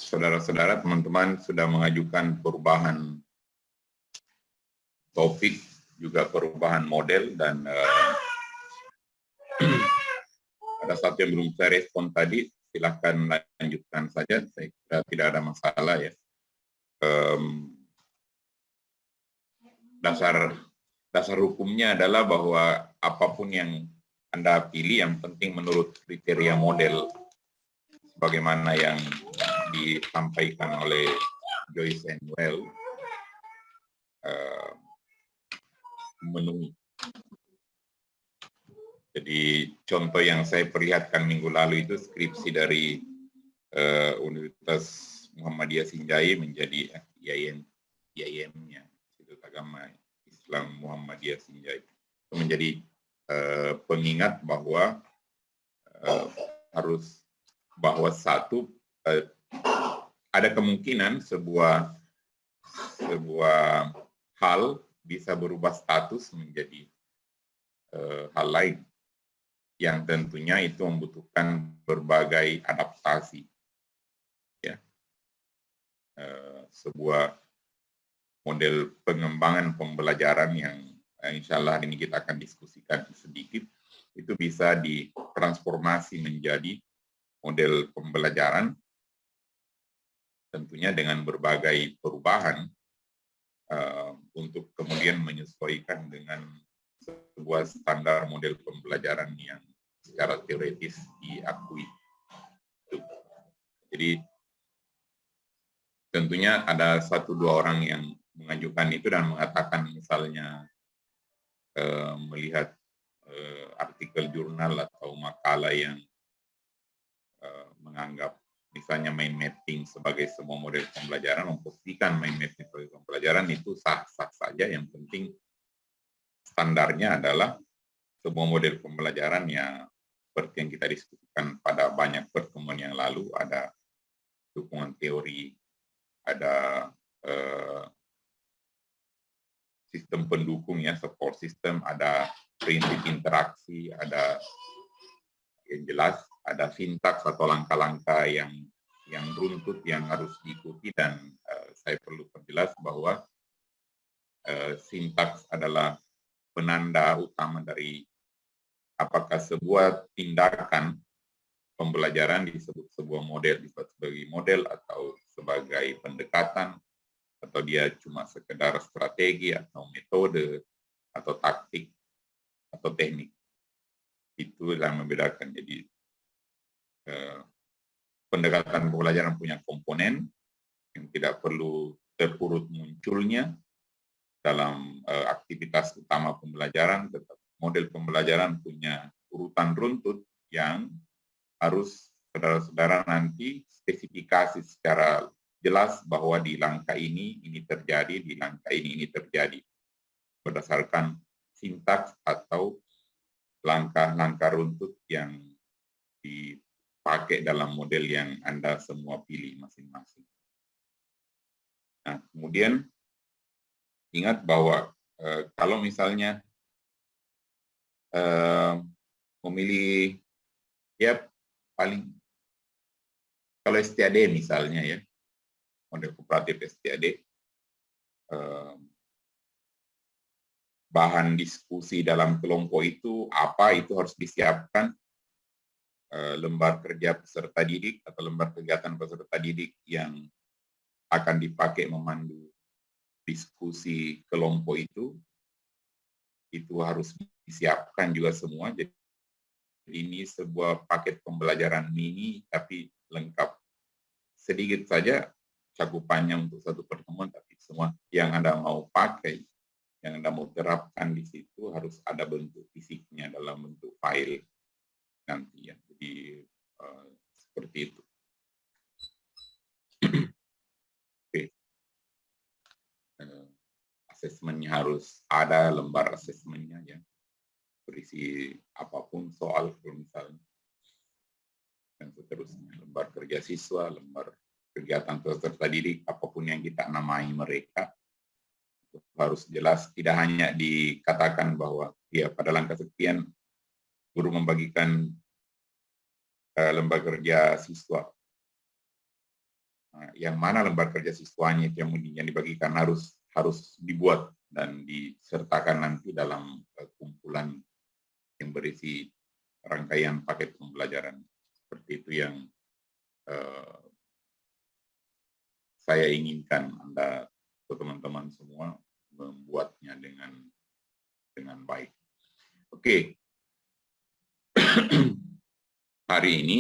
saudara-saudara, teman-teman sudah mengajukan perubahan topik, juga perubahan model, dan ada satu yang belum saya respon tadi, silahkan lanjutkan saja, saya kira tidak ada masalah ya. Dasar hukumnya adalah bahwa apapun yang Anda pilih, yang penting menurut kriteria model, sebagaimana yang disampaikan oleh Joyce and Well, memenuhi. Jadi contoh yang saya perlihatkan minggu lalu itu skripsi dari Universitas Muhammadiyah Sinjai menjadi IAIM-nya, Institut Agama Islam Muhammadiyah Sinjai. Itu menjadi pengingat bahwa ada kemungkinan sebuah hal bisa berubah status menjadi hal lain, yang tentunya itu membutuhkan berbagai adaptasi. Ya. Sebuah model pengembangan pembelajaran yang insya Allah ini kita akan diskusikan sedikit, itu bisa ditransformasi menjadi model pembelajaran, tentunya dengan berbagai perubahan untuk kemudian menyesuaikan dengan sebuah standar model pembelajaran yang secara teoretis diakui. Jadi tentunya ada 1-2 orang yang mengajukan itu dan mengatakan misalnya melihat artikel jurnal atau makalah yang menganggap misalnya mind mapping sebagai sebuah model pembelajaran, memposisikan mind mapping sebagai pembelajaran itu sah-sah saja, yang penting standarnya adalah sebuah model pembelajaran yang seperti yang kita diskusikan pada banyak pertemuan yang lalu, ada dukungan teori, ada sistem pendukung ya, support system, ada prinsip interaksi, ada yang jelas, ada sintaks atau langkah-langkah yang runtut yang harus diikuti, dan saya perlu perjelas bahwa sintaks adalah penanda utama dari apakah sebuah tindakan pembelajaran disebut sebuah model, disebut sebagai model atau sebagai pendekatan, atau dia cuma sekedar strategi atau metode atau taktik atau teknik. Itu yang membedakan. Jadi pendekatan pembelajaran punya komponen yang tidak perlu terurut munculnya dalam aktivitas utama pembelajaran, tetapi model pembelajaran punya urutan runtut yang harus saudara-saudara nanti spesifikasi secara jelas bahwa di langkah ini terjadi, di langkah ini terjadi, berdasarkan sintaks atau langkah-langkah runtut yang dipakai dalam model yang Anda semua pilih masing-masing. Nah, kemudian ingat bahwa kalau misalnya memilih ya paling, kalau STAD misalnya ya, model kooperatif STAD, bahan diskusi dalam kelompok itu apa, itu harus disiapkan lembar kerja peserta didik atau lembar kegiatan peserta didik yang akan dipakai memandu diskusi kelompok itu harus disiapkan juga semua. Jadi ini sebuah paket pembelajaran mini tapi lengkap. Sedikit saja cakupannya untuk satu pertemuan, tapi semua yang Anda mau pakai, yang Anda mau terapkan di situ harus ada bentuk fisiknya dalam bentuk file nanti ya. Jadi seperti itu. Oke. Asesmennya harus ada, lembar asesmennya ya, berisi apapun soal misalnya, dan seterusnya, lembar kerja siswa, lembar kegiatan peserta didik, apapun yang kita namai mereka, harus jelas. Tidak hanya dikatakan bahwa ya pada langkah sekian guru membagikan lembar kerja siswa. Nah, yang mana lembar kerja siswanya itu yang dibagikan harus dibuat dan disertakan nanti dalam kumpulan yang berisi rangkaian paket pembelajaran. Seperti itu yang saya inginkan Anda, teman-teman semua, membuatnya dengan baik. Oke. Hari ini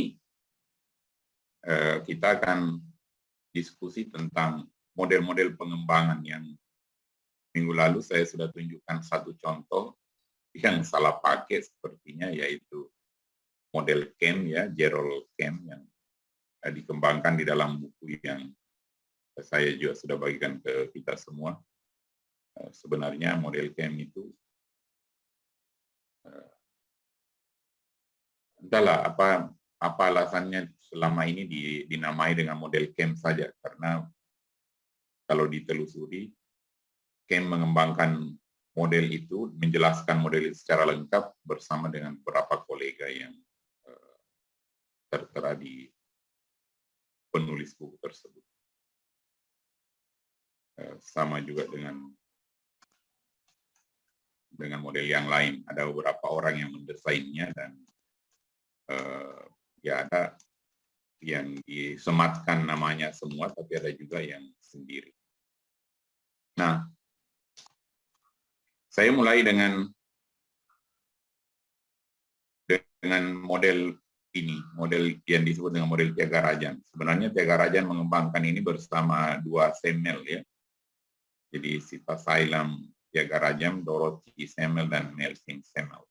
kita akan diskusi tentang model-model pengembangan yang minggu lalu saya sudah tunjukkan satu contoh yang salah pakai sepertinya, yaitu model CAM, ya, Gerald CAM, yang dikembangkan di dalam buku yang saya juga sudah bagikan ke kita semua. Sebenarnya model CAM itu entahlah apa alasannya selama ini dinamai dengan model CAM saja, karena kalau ditelusuri, CAM mengembangkan model itu, menjelaskan model itu secara lengkap bersama dengan beberapa kolega yang tertera di penulis buku tersebut. Sama juga dengan model yang lain. Ada beberapa orang yang mendesainnya dan ya ada yang disematkan namanya semua, tapi ada juga yang sendiri. Nah, saya mulai dengan model ini, model yang disebut dengan model Tyagarajan. Sebenarnya Tyagarajan mengembangkan ini bersama dua Semel, ya. Jadi Sita Sailam Tyagarajan, Dorothy Semel, dan Nelson Semel.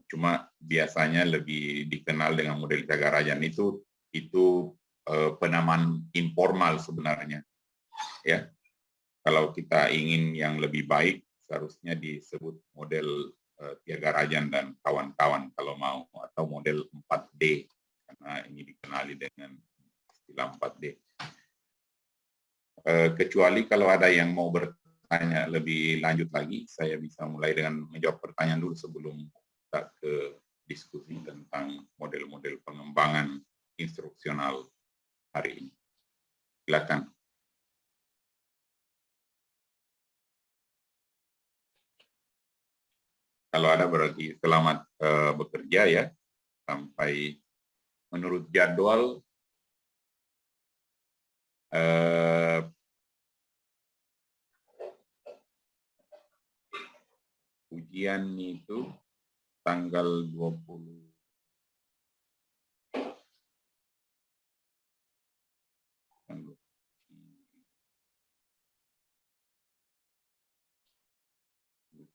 Cuma biasanya lebih dikenal dengan model Tyagarajan. Itu penamaan informal sebenarnya, ya. Kalau kita ingin yang lebih baik, seharusnya disebut model Tyagarajan dan kawan-kawan kalau mau, atau model 4D, karena ini dikenali dengan istilah 4D. Kecuali kalau ada yang mau bertanya lebih lanjut lagi, saya bisa mulai dengan menjawab pertanyaan dulu sebelum kita ke diskusi tentang model-model pengembangan instruksional hari ini. Silakan. Kalau ada berarti selamat bekerja, ya, sampai menurut jadwal ujian itu tanggal 20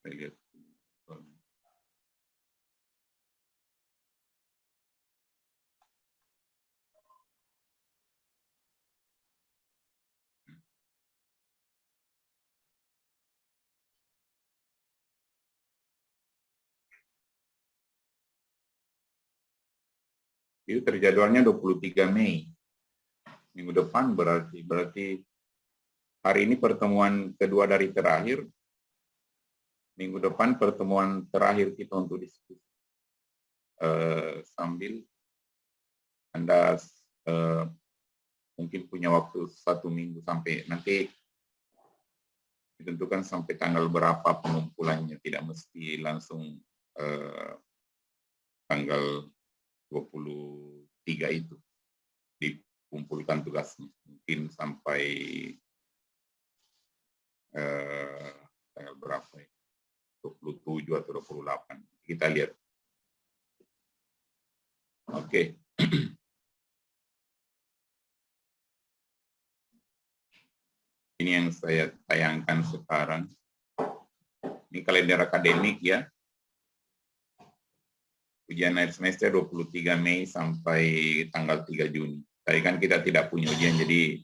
saya lihat. Itu terjadwalnya 23 Mei. Minggu depan berarti hari ini pertemuan kedua dari terakhir. Minggu depan pertemuan terakhir kita untuk diskusi. Sambil Anda mungkin punya waktu 1 minggu sampai nanti ditentukan sampai tanggal berapa pengumpulannya, tidak mesti langsung tanggal 23 itu dikumpulkan tugasnya, mungkin sampai tanggal berapa ya, 27 atau 28, kita lihat. Oke. Ini yang saya tayangkan sekarang. Ini kalender akademik, ya. Ujian akhir semester 23 Mei sampai tanggal 3 Juni. Tadi kan kita tidak punya ujian, jadi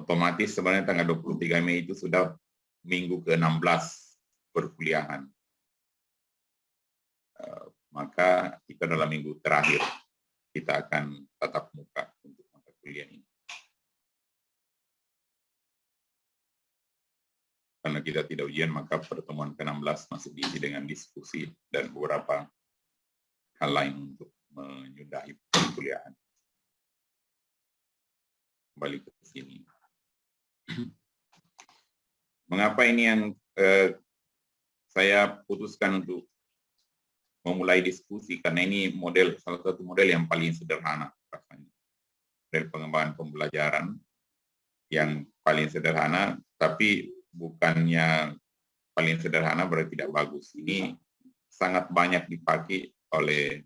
otomatis sebenarnya tanggal 23 Mei itu sudah minggu ke-16 perkuliahan. Maka itu adalah minggu terakhir kita akan tatap muka untuk mata kuliah ini. Karena kita tidak ujian, maka pertemuan ke-16 masih diisi dengan diskusi dan beberapa hal lain untuk menyudahi perkuliahan. kembali ke sini. Mengapa ini yang saya putuskan untuk memulai diskusi, karena ini salah satu model yang paling sederhana rasanya. Model pengembangan pembelajaran yang paling sederhana, tapi bukannya paling sederhana berarti tidak bagus. Ini sangat banyak dipakai oleh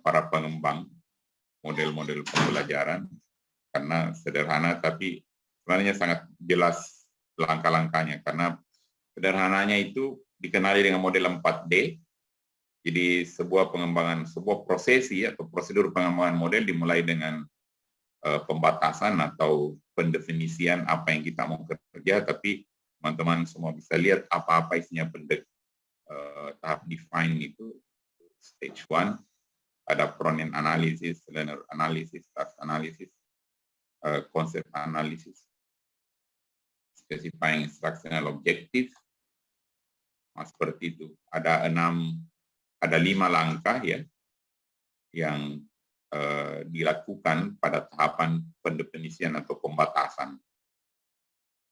para pengembang model-model pembelajaran karena sederhana, tapi sebenarnya sangat jelas langkah-langkahnya, karena sederhananya itu dikenali dengan model 4D. Jadi sebuah prosesi atau prosedur pengembangan model dimulai dengan pembatasan atau pendefinisian apa yang kita mau kerja, tapi teman-teman semua bisa lihat apa-apa isinya tahap define itu stage 1, ada front-end analysis, learner analysis, task analysis, concept analysis, specifying instructional objective, seperti itu. Ada 5 langkah ya yang dilakukan pada tahapan pendefinisian atau pembatasan.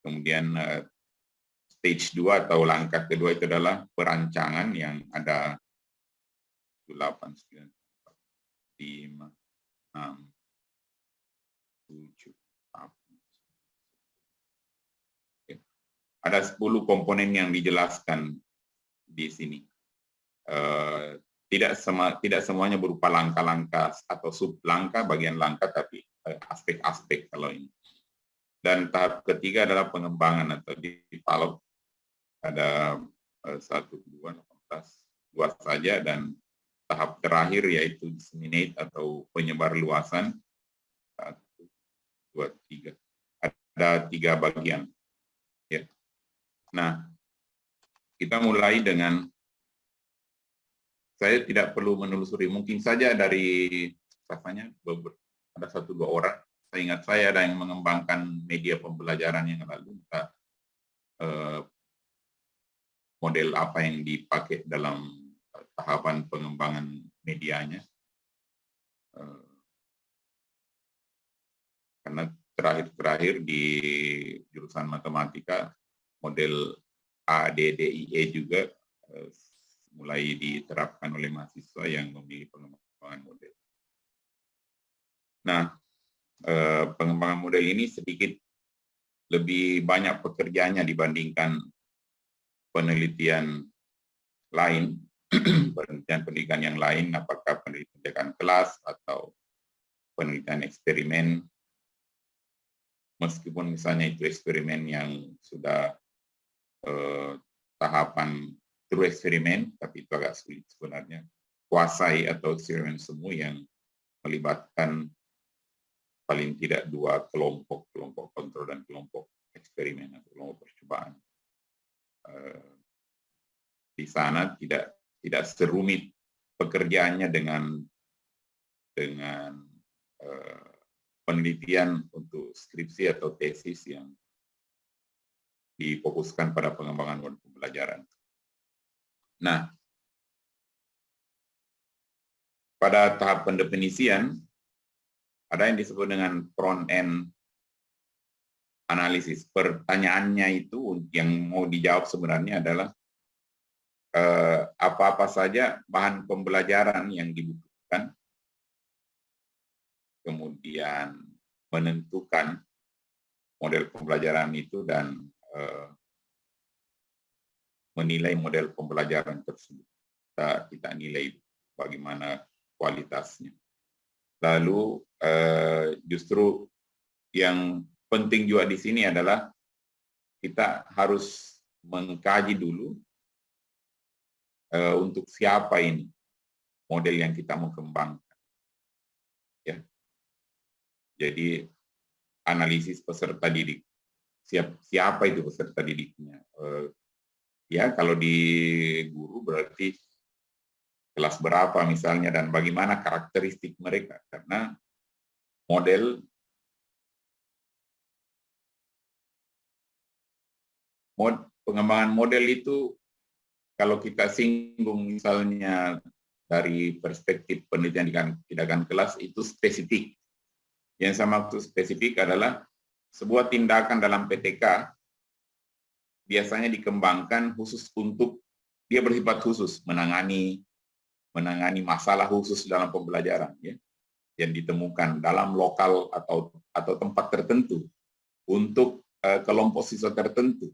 Kemudian stage 2 atau langkah kedua itu adalah perancangan yang ada 8, 9, 5, 6, 7, ada 10 komponen yang dijelaskan di sini. Tidak semuanya berupa langkah-langkah atau sub-langkah, bagian langkah, tapi aspek-aspek kalau ini. Dan tahap ketiga adalah pengembangan atau develop. Ada 1, 2, 18, 2 saja, dan tahap terakhir yaitu disseminate atau penyebar luasan. 1, 2, 3. Ada 3 bagian. Ya. Nah, kita mulai dengan, saya tidak perlu menelusuri, mungkin saja dari ada 1-2 orang. Saya ingat saya ada yang mengembangkan media pembelajaran yang lalu, model apa yang dipakai dalam tahapan pengembangan medianya. Karena terakhir di jurusan matematika, model ADDIE juga mulai diterapkan oleh mahasiswa yang memilih pengembangan model. Nah, pengembangan model ini sedikit lebih banyak pekerjaannya dibandingkan penelitian lain, penelitian yang lain, apakah penelitian kelas atau penelitian eksperimen. Meskipun misalnya itu eksperimen yang sudah tahapan true eksperimen, tapi itu agak sulit sebenarnya. Kuasai atau eksperimen semu yang melibatkan paling tidak 2 kelompok kontrol dan kelompok eksperimen atau kelompok percobaan. Di sana tidak serumit pekerjaannya dengan penelitian untuk skripsi atau tesis yang difokuskan pada pengembangan model pembelajaran. Nah, pada tahap pendefinisian ada yang disebut dengan front-end analisis. Pertanyaannya itu yang mau dijawab sebenarnya adalah apa-apa saja bahan pembelajaran yang dibutuhkan, kemudian menentukan model pembelajaran itu dan menilai model pembelajaran tersebut. Kita nilai bagaimana kualitasnya. Lalu justru yang penting juga di sini adalah kita harus mengkaji dulu untuk siapa ini model yang kita mau kembangkan. Ya. Jadi analisis peserta didik. Siapa itu peserta didiknya? Ya, kalau di guru berarti kelas berapa misalnya dan bagaimana karakteristik mereka, karena pengembangan model itu kalau kita singgung misalnya dari perspektif penelitian tindakan kelas itu spesifik. Yang saya maksud spesifik adalah sebuah tindakan dalam PTK biasanya dikembangkan khusus untuk dia bersifat khusus menangani masalah khusus dalam pembelajaran, ya, yang ditemukan dalam lokal atau tempat tertentu untuk kelompok siswa tertentu.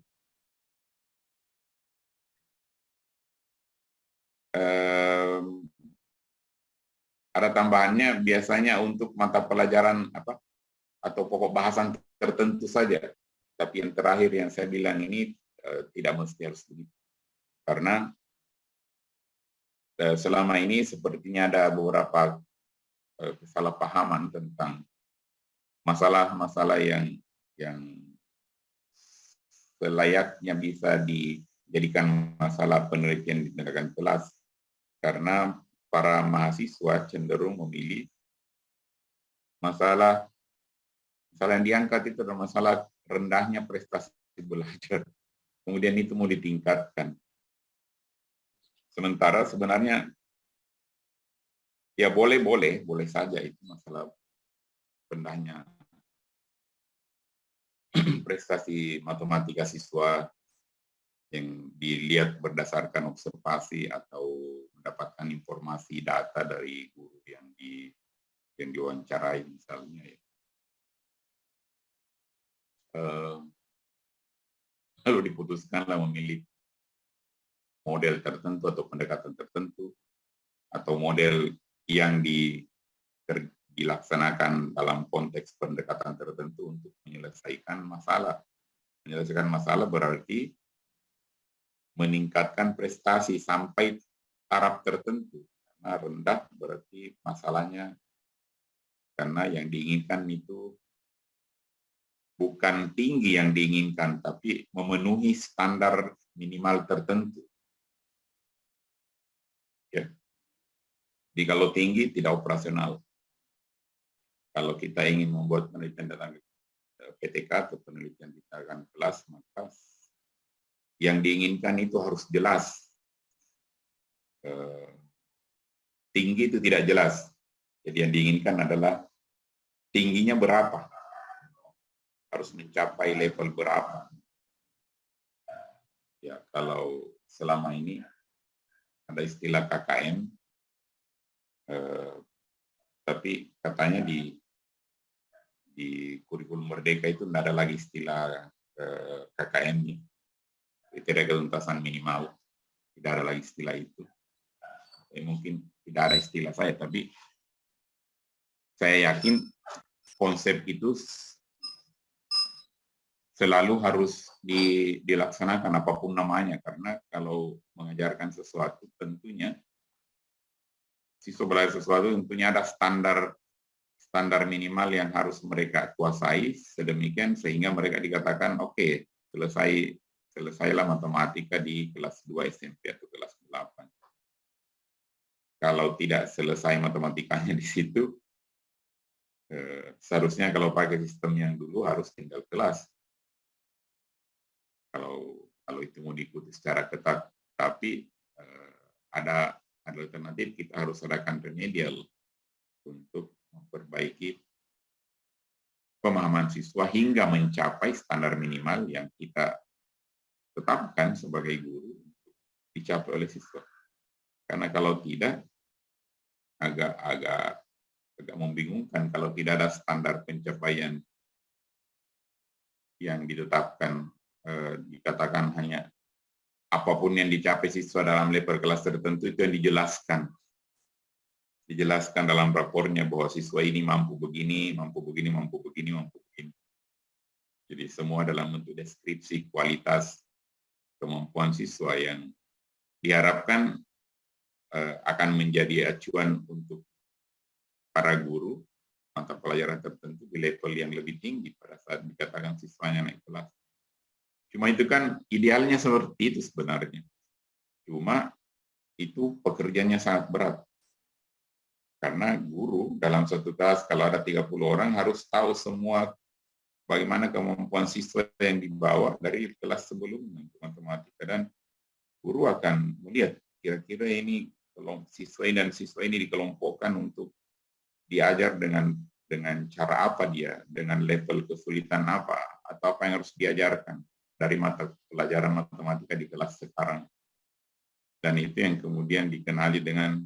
Ada tambahannya biasanya untuk mata pelajaran atau pokok bahasan tertentu saja. Tapi yang terakhir yang saya bilang ini tidak mesti harus begitu. Karena selama ini sepertinya ada beberapa kesalahpahaman tentang masalah-masalah yang selayaknya bisa dijadikan masalah penelitian di tindakan kelas. Karena para mahasiswa cenderung memilih masalah yang diangkat itu adalah masalah rendahnya prestasi belajar. Kemudian itu mau ditingkatkan. Sementara sebenarnya ya boleh saja itu masalah rendahnya prestasi matematika siswa yang dilihat berdasarkan observasi atau mendapatkan informasi data dari guru yang diwawancarai misalnya, ya. Lalu diputuskanlah memilih model tertentu atau pendekatan tertentu atau model yang dilaksanakan dalam konteks pendekatan tertentu untuk menyelesaikan masalah. Menyelesaikan masalah berarti meningkatkan prestasi sampai taraf tertentu. Karena rendah berarti masalahnya karena yang diinginkan itu bukan tinggi yang diinginkan, tapi memenuhi standar minimal tertentu. Ya. Jadi kalau tinggi tidak operasional. Kalau kita ingin membuat penelitian tentang PTK atau penelitian di tindakan kelas, maka yang diinginkan itu harus jelas. Tinggi itu tidak jelas. Jadi yang diinginkan adalah tingginya berapa. Harus mencapai level berapa. Ya, kalau selama ini ada istilah KKM, tapi katanya di kurikulum Merdeka itu tidak ada lagi istilah KKM, kriteria ketuntasan minimal, tidak ada lagi istilah itu. Mungkin tidak ada istilah saya, tapi saya yakin konsep itu selalu harus dilaksanakan apapun namanya, karena kalau mengajarkan sesuatu tentunya siswa belajar sesuatu tentunya ada standar minimal yang harus mereka kuasai sedemikian sehingga mereka dikatakan oke, selesailah matematika di kelas 2 SMP atau kelas 8. Kalau tidak selesai matematikanya di situ, seharusnya kalau pakai sistem yang dulu harus tinggal kelas. Kalau itu mau diikuti secara ketat, tapi ada alternatif, kita harus adakan remedial untuk memperbaiki pemahaman siswa hingga mencapai standar minimal yang kita tetapkan sebagai guru untuk dicapai oleh siswa. Karena kalau tidak, agak membingungkan kalau tidak ada standar pencapaian yang ditetapkan, dikatakan hanya apapun yang dicapai siswa dalam level kelas tertentu itu yang dijelaskan dalam rapornya bahwa siswa ini mampu begini, mampu begini, mampu begini, mampu begini. Jadi semua dalam bentuk deskripsi kualitas kemampuan siswa yang diharapkan akan menjadi acuan untuk para guru mata pelajaran tertentu di level yang lebih tinggi pada saat dikatakan siswanya naik kelas. Cuma itu kan idealnya seperti itu sebenarnya. Cuma itu pekerjaannya sangat berat. Karena guru dalam satu kelas kalau ada 30 orang harus tahu semua bagaimana kemampuan siswa yang dibawa dari kelas sebelumnya untuk matematika, dan guru akan melihat kira-kira ini siswa ini dan siswa ini dikelompokkan untuk diajar dengan dengan cara apa dia, dengan level kesulitan apa, atau apa yang harus diajarkan dari mata pelajaran matematika di kelas sekarang. Dan itu yang kemudian dikenali dengan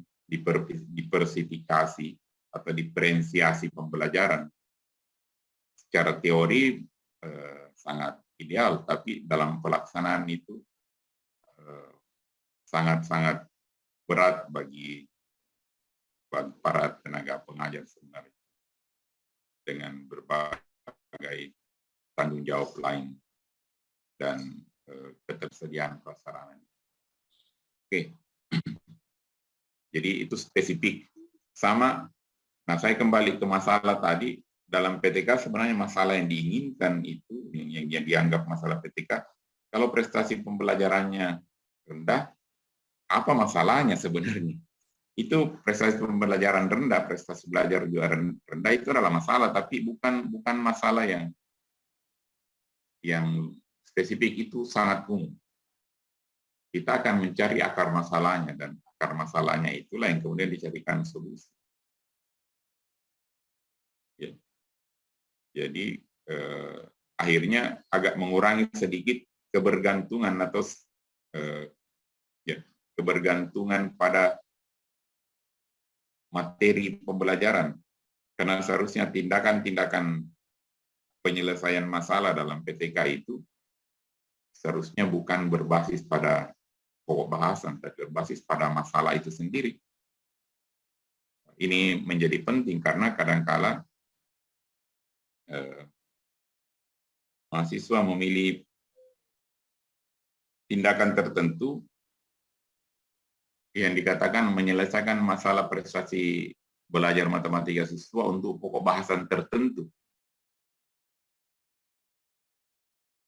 diversifikasi atau diferensiasi pembelajaran. Secara teori sangat ideal, tapi dalam pelaksanaan itu sangat-sangat berat bagi para tenaga pengajar sebenarnya, dengan berbagai tanggung jawab lain dan ketersediaan prasarana. Oke, jadi itu spesifik. Sama, nah saya kembali ke masalah tadi, dalam PTK sebenarnya masalah yang diinginkan itu, yang dianggap masalah PTK, kalau prestasi pembelajarannya rendah, apa masalahnya sebenarnya? Itu prestasi pembelajaran rendah, prestasi belajar juga rendah, itu adalah masalah, tapi bukan masalah yang spesifik, itu sangat umum. Kita akan mencari akar masalahnya, dan akar masalahnya itulah yang kemudian dicarikan solusi. Ya. Jadi akhirnya agak mengurangi sedikit kebergantungan atau kebergantungan pada materi pembelajaran, karena seharusnya tindakan-tindakan penyelesaian masalah dalam PTK itu seharusnya bukan berbasis pada pokok bahasan, tapi berbasis pada masalah itu sendiri. Ini menjadi penting karena kadangkala mahasiswa memilih tindakan tertentu yang dikatakan menyelesaikan masalah prestasi belajar matematika siswa untuk pokok bahasan tertentu.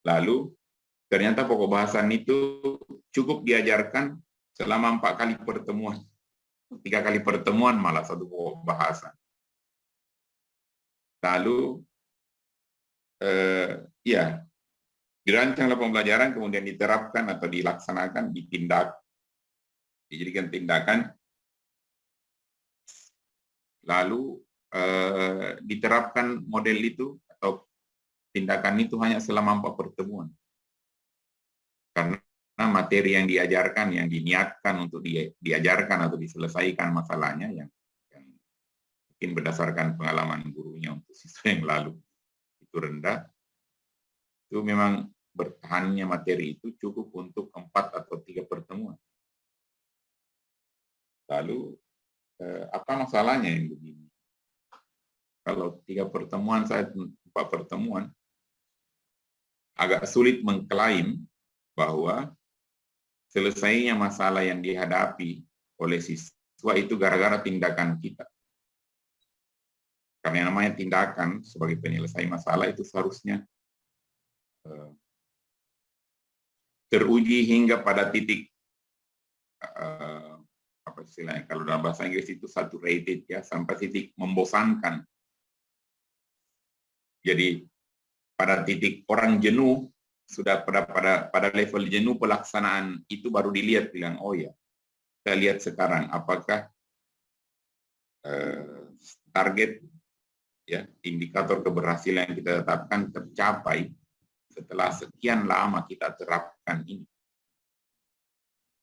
Lalu ternyata pokok bahasan itu cukup diajarkan selama 4 kali pertemuan, 3 kali pertemuan malah satu pokok bahasan. Lalu ya dirancanglah pembelajaran, kemudian diterapkan atau dilaksanakan, dijadikan tindakan, lalu diterapkan model itu atau tindakan itu hanya selama 4 pertemuan. Karena materi yang diajarkan, yang diniatkan untuk diajarkan atau diselesaikan masalahnya yang mungkin berdasarkan pengalaman gurunya untuk siswa yang lalu itu rendah, itu memang bertahannya materi itu cukup untuk 4 atau 3 pertemuan. Lalu apa masalahnya yang begini? Kalau 3 pertemuan, saya 4 pertemuan, agak sulit mengklaim bahwa selesainya masalah yang dihadapi oleh siswa itu gara-gara tindakan kita. Karena yang namanya tindakan sebagai penyelesai masalah itu seharusnya teruji hingga pada titik apa istilahnya, kalau dalam bahasa Inggris itu saturated, ya, sampai titik membosankan. Jadi pada titik orang jenuh, sudah pada level jenuh pelaksanaan itu baru dilihat, bilang oh ya, kita lihat sekarang apakah target, ya, indikator keberhasilan yang kita tetapkan tercapai setelah sekian lama kita terapkan ini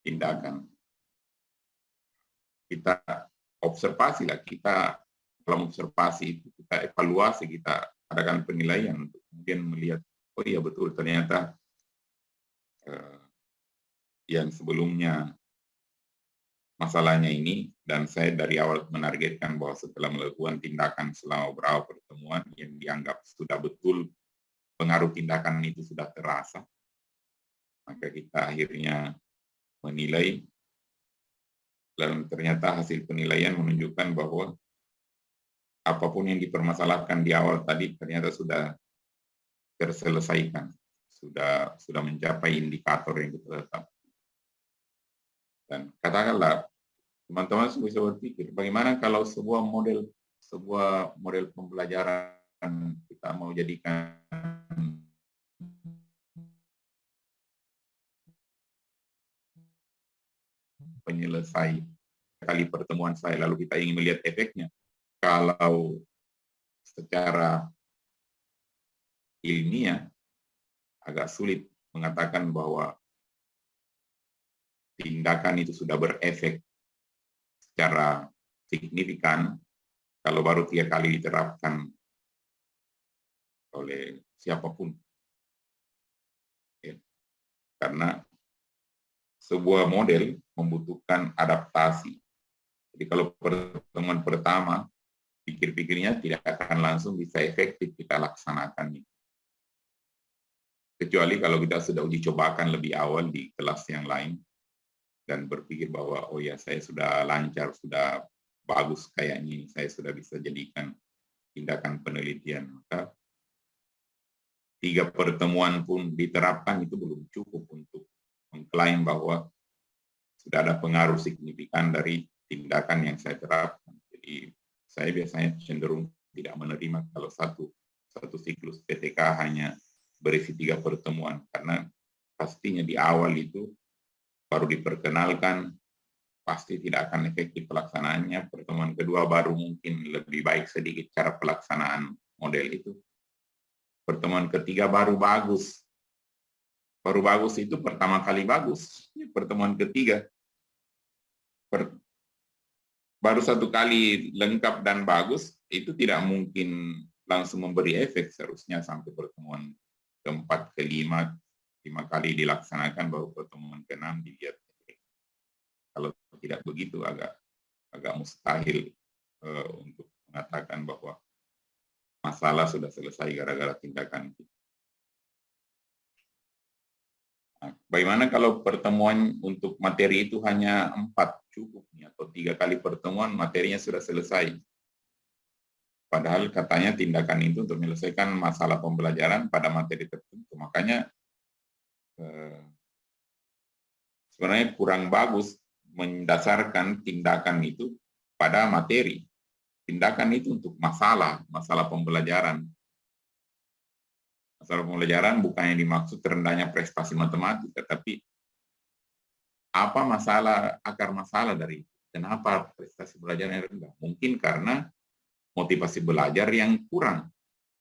tindakan. Kita observasi lah, kita dalam observasi itu kita evaluasi, kita adakan penilaian untuk kemudian melihat oh iya betul ternyata yang sebelumnya masalahnya ini, dan saya dari awal menargetkan bahwa setelah melakukan tindakan selama beberapa pertemuan yang dianggap sudah betul pengaruh tindakan itu sudah terasa, maka kita akhirnya menilai, dan ternyata hasil penilaian menunjukkan bahwa apapun yang dipermasalahkan di awal tadi ternyata sudah terselesaikan, sudah mencapai indikator yang kita tetapkan. Dan katakanlah teman-teman bisa berpikir bagaimana kalau sebuah model pembelajaran kita mau jadikan penyelesai kali pertemuan saya, lalu kita ingin melihat efeknya. Kalau secara ilmiah agak sulit mengatakan bahwa tindakan itu sudah berefek secara signifikan kalau baru 3 kali diterapkan oleh siapapun. Ya. Karena sebuah model membutuhkan adaptasi. Jadi kalau pertemuan pertama, pikir-pikirnya tidak akan langsung bisa efektif kita laksanakan. Kecuali kalau kita sudah uji cobakan lebih awal di kelas yang lain, dan berpikir bahwa, oh ya saya sudah lancar, sudah bagus kayaknya, saya sudah bisa jadikan tindakan penelitian. Maka 3 pertemuan pun diterapkan itu belum cukup untuk mengklaim bahwa sudah ada pengaruh signifikan dari tindakan yang saya terapkan. Jadi saya biasanya cenderung tidak menerima kalau satu siklus PTK hanya berisi 3 pertemuan, karena pastinya di awal itu baru diperkenalkan, pasti tidak akan efektif pelaksanaannya. Pertemuan kedua baru mungkin lebih baik sedikit cara pelaksanaan model itu. Pertemuan ketiga baru bagus. Baru bagus itu pertama kali bagus. Pertemuan ketiga baru 1 kali lengkap dan bagus, itu tidak mungkin langsung memberi efek. Seharusnya sampai pertemuan keempat, kelima, 5 kali dilaksanakan, baru pertemuan ke-6 dilihat. Kalau tidak begitu agak mustahil untuk mengatakan bahwa masalah sudah selesai gara-gara tindakan kita. Nah, bagaimana kalau pertemuan untuk materi itu hanya 4 cukup nih, atau 3 kali pertemuan materinya sudah selesai? Padahal katanya tindakan itu untuk menyelesaikan masalah pembelajaran pada materi tertentu. Makanya sebenarnya kurang bagus mendasarkan tindakan itu pada materi. Tindakan itu untuk masalah pembelajaran. Masalah pembelajaran bukannya dimaksud rendahnya prestasi matematika, tapi apa akar masalah dari itu? Kenapa prestasi belajarnya rendah? Mungkin karena motivasi belajar yang kurang.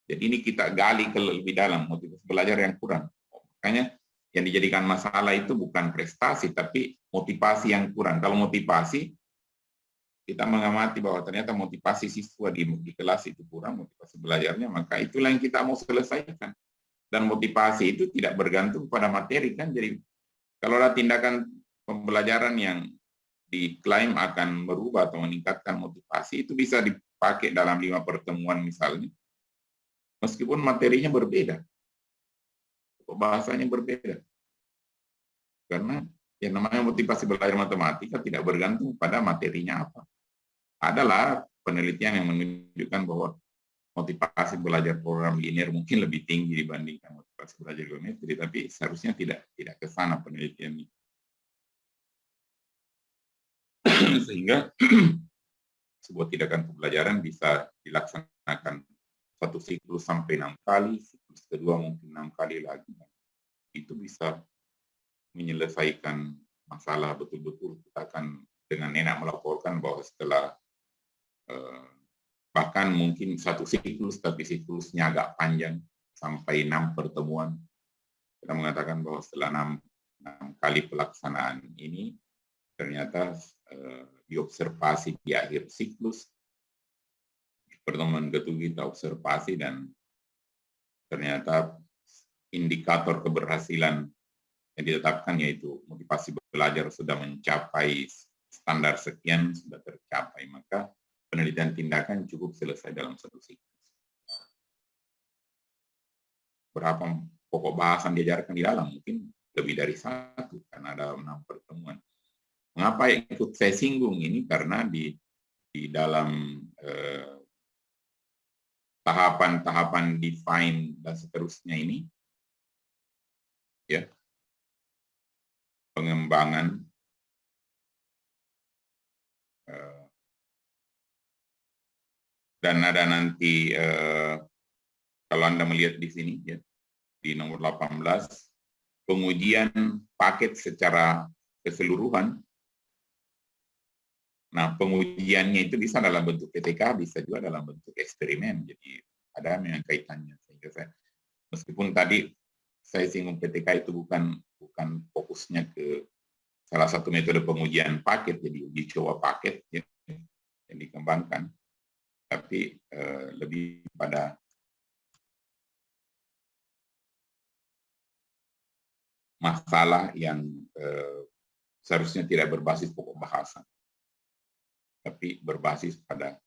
Jadi ini kita gali ke lebih dalam, motivasi belajar yang kurang. Makanya yang dijadikan masalah itu bukan prestasi, tapi motivasi yang kurang. Kalau motivasi, kita mengamati bahwa ternyata motivasi siswa di kelas itu kurang, motivasi belajarnya, maka itulah yang kita mau selesaikan. Dan motivasi itu tidak bergantung pada materi, kan? Jadi kalau ada tindakan pembelajaran yang diklaim akan merubah atau meningkatkan motivasi, itu bisa dipakai dalam 5 pertemuan misalnya, meskipun materinya berbeda, bahasanya berbeda. Karena yang namanya motivasi belajar matematika tidak bergantung pada materinya apa. Adalah penelitian yang menunjukkan bahwa motivasi belajar program linear mungkin lebih tinggi dibandingkan motivasi belajar geometri, tapi seharusnya tidak ke sana penelitian ini. Sehingga sebuah tindakan pembelajaran bisa dilaksanakan 1 siklus sampai 6 kali, siklus kedua mungkin 6 kali lagi. Itu bisa menyelesaikan masalah betul-betul. Kita akan dengan enak melaporkan bahwa setelah bahkan mungkin 1 siklus, tapi siklusnya agak panjang, sampai 6 pertemuan. Kita mengatakan bahwa setelah 6 kali pelaksanaan ini, ternyata diobservasi di akhir siklus, pertemuan kedua kita observasi, dan ternyata indikator keberhasilan yang ditetapkan yaitu motivasi belajar sudah mencapai standar sekian, sudah tercapai, maka penelitian tindakan cukup selesai dalam 1 siklus. Berapa pokok bahasan diajarkan di dalam? Mungkin lebih dari 1, karena ada 6 pertemuan. Mengapa ikut saya singgung ini? Karena di dalam tahapan-tahapan define dan seterusnya ini, ya, pengembangan dan ada nanti kalau Anda melihat di sini, ya, di nomor 18, pengujian paket secara keseluruhan. Nah, pengujiannya itu bisa dalam bentuk PTK, bisa juga dalam bentuk eksperimen. Jadi ada memang kaitannya. Sehingga saya, meskipun tadi saya singgung PTK itu bukan fokusnya ke salah satu metode pengujian paket, jadi uji coba paket ya, yang dikembangkan, tapi lebih pada masalah yang seharusnya tidak berbasis pokok bahasan, tapi berbasis pada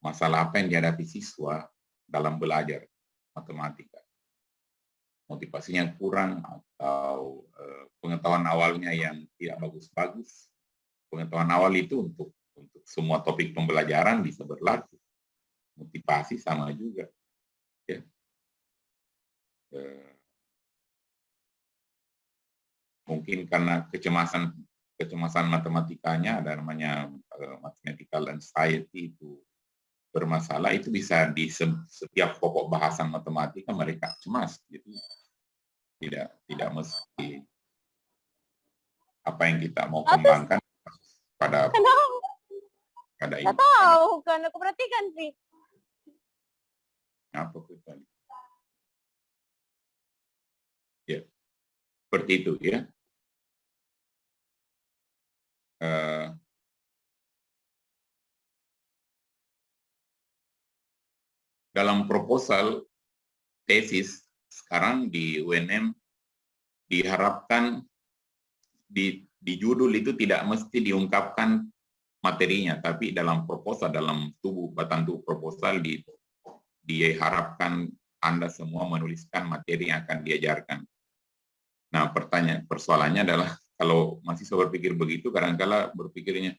masalah apa yang dihadapi siswa dalam belajar matematika. Motivasinya kurang atau pengetahuan awalnya yang tidak bagus-bagus. Pengetahuan awal itu untuk semua topik pembelajaran bisa berlaku. Motivasi sama juga. Ya. Mungkin karena kecemasan matematikanya, ada namanya mathematical anxiety, itu bermasalah, itu bisa di setiap pokok bahasan matematika mereka cemas. Jadi tidak mesti apa yang kita mau kembangkan pada ini. Nggak tahu, kan aku perhatikan sih. Apa itu? Ya, seperti itu ya. Dalam proposal tesis sekarang di UNM diharapkan di judul itu tidak mesti diungkapkan materinya, tapi dalam proposal, dalam batang tubuh proposal diharapkan Anda semua menuliskan materi yang akan diajarkan. Nah, persoalannya adalah kalau mahasiswa berpikir begitu, kadang-kala berpikirnya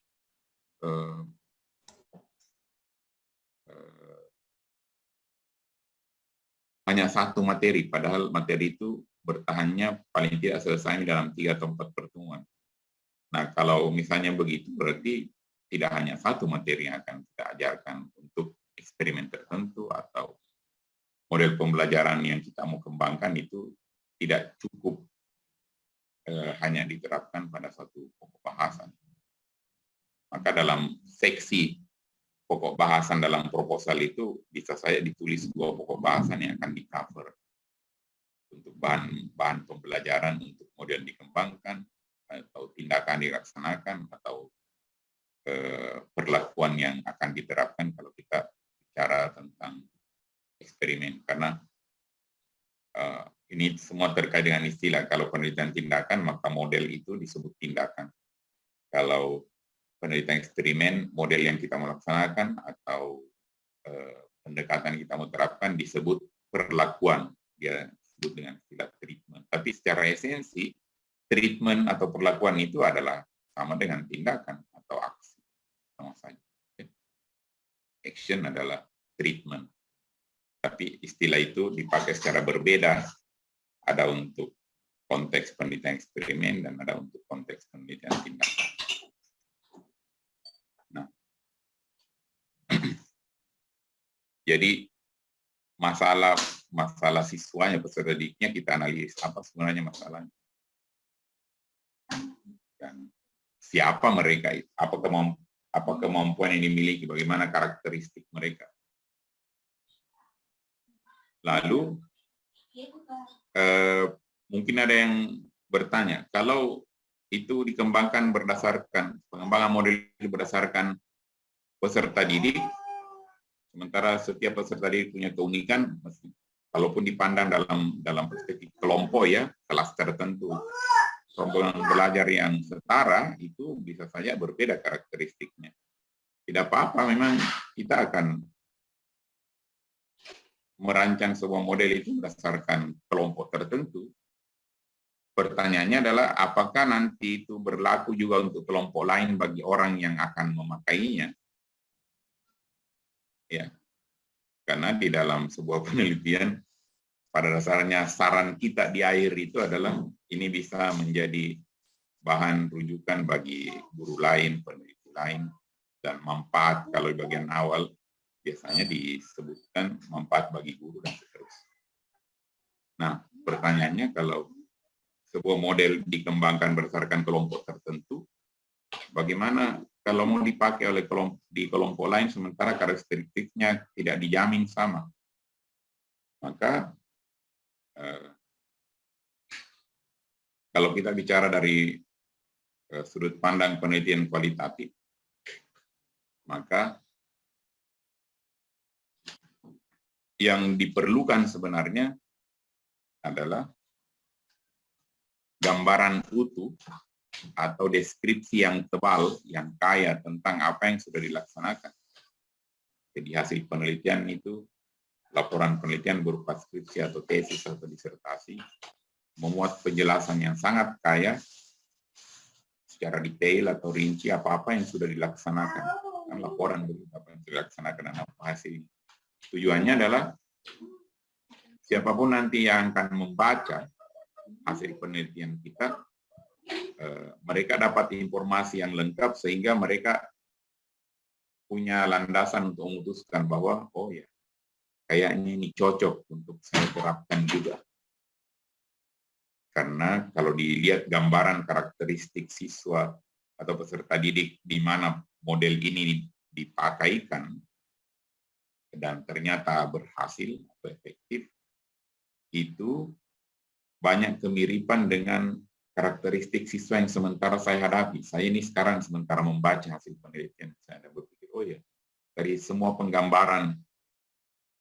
hanya satu materi, padahal materi itu bertahannya paling tidak selesai dalam 3 atau 4 pertemuan. Nah, kalau misalnya begitu, berarti tidak hanya satu materi yang akan kita ajarkan untuk eksperimen tertentu atau model pembelajaran yang kita mau kembangkan itu tidak cukup hanya diterapkan pada satu pokok bahasan. Maka dalam seksi pokok bahasan dalam proposal itu bisa saja ditulis 2 pokok bahasan yang akan di-cover untuk bahan pembelajaran untuk kemudian dikembangkan atau tindakan dilaksanakan atau perlakuan yang akan diterapkan kalau kita bicara tentang eksperimen. Karena ini semua terkait dengan istilah. Kalau penelitian tindakan, maka model itu disebut tindakan. Kalau penelitian eksperimen, model yang kita melaksanakan atau pendekatan kita mau terapkan disebut perlakuan. Dia disebut dengan istilah treatment. Tapi secara esensi, treatment atau perlakuan itu adalah sama dengan tindakan atau aksi. Sama saja. Action adalah treatment. Tapi istilah itu dipakai secara berbeda. Ada untuk konteks penelitian eksperimen dan ada untuk konteks penelitian tindakan. Nah, jadi masalah siswanya, peserta didiknya kita analisis apa sebenarnya masalahnya. Dan siapa mereka itu, apa kemampuan yang dimiliki, bagaimana karakteristik mereka. Lalu mungkin ada yang bertanya, kalau itu dikembangkan berdasarkan pengembangan model berdasarkan peserta didik, sementara setiap peserta didik punya keunikan, kalaupun dipandang dalam perspektif kelompok ya, kelas tertentu, kelompok belajar yang setara itu bisa saja berbeda karakteristiknya. Tidak apa-apa, memang kita akan merancang sebuah model itu berdasarkan kelompok tertentu. Pertanyaannya adalah apakah nanti itu berlaku juga untuk kelompok lain bagi orang yang akan memakainya? Ya, karena di dalam sebuah penelitian pada dasarnya saran kita di akhir itu adalah ini bisa menjadi bahan rujukan bagi guru lain, peneliti lain, dan manfaat kalau di bagian awal biasanya disebutkan manfaat bagi guru dan seterusnya. Nah, pertanyaannya kalau sebuah model dikembangkan berdasarkan kelompok tertentu, bagaimana kalau mau dipakai oleh kelompok lain sementara karakteristiknya tidak dijamin sama. Maka kalau kita bicara dari sudut pandang penelitian kualitatif, maka yang diperlukan sebenarnya adalah gambaran utuh atau deskripsi yang tebal, yang kaya tentang apa yang sudah dilaksanakan. Jadi hasil penelitian itu, laporan penelitian berupa skripsi atau tesis atau disertasi, memuat penjelasan yang sangat kaya secara detail atau rinci apa-apa yang sudah dilaksanakan. Kan laporan berupa apa yang sudah dilaksanakan dan apa hasil. Tujuannya adalah siapapun nanti yang akan membaca hasil penelitian kita, mereka dapat informasi yang lengkap sehingga mereka punya landasan untuk memutuskan bahwa oh ya, kayaknya ini cocok untuk saya terapkan juga. Karena kalau dilihat gambaran karakteristik siswa atau peserta didik di mana model ini dipakaikan dan ternyata berhasil atau efektif, itu banyak kemiripan dengan karakteristik siswa yang sementara saya hadapi. Saya ini sekarang sementara membaca hasil penelitian, saya ada berpikir, oh ya, dari semua penggambaran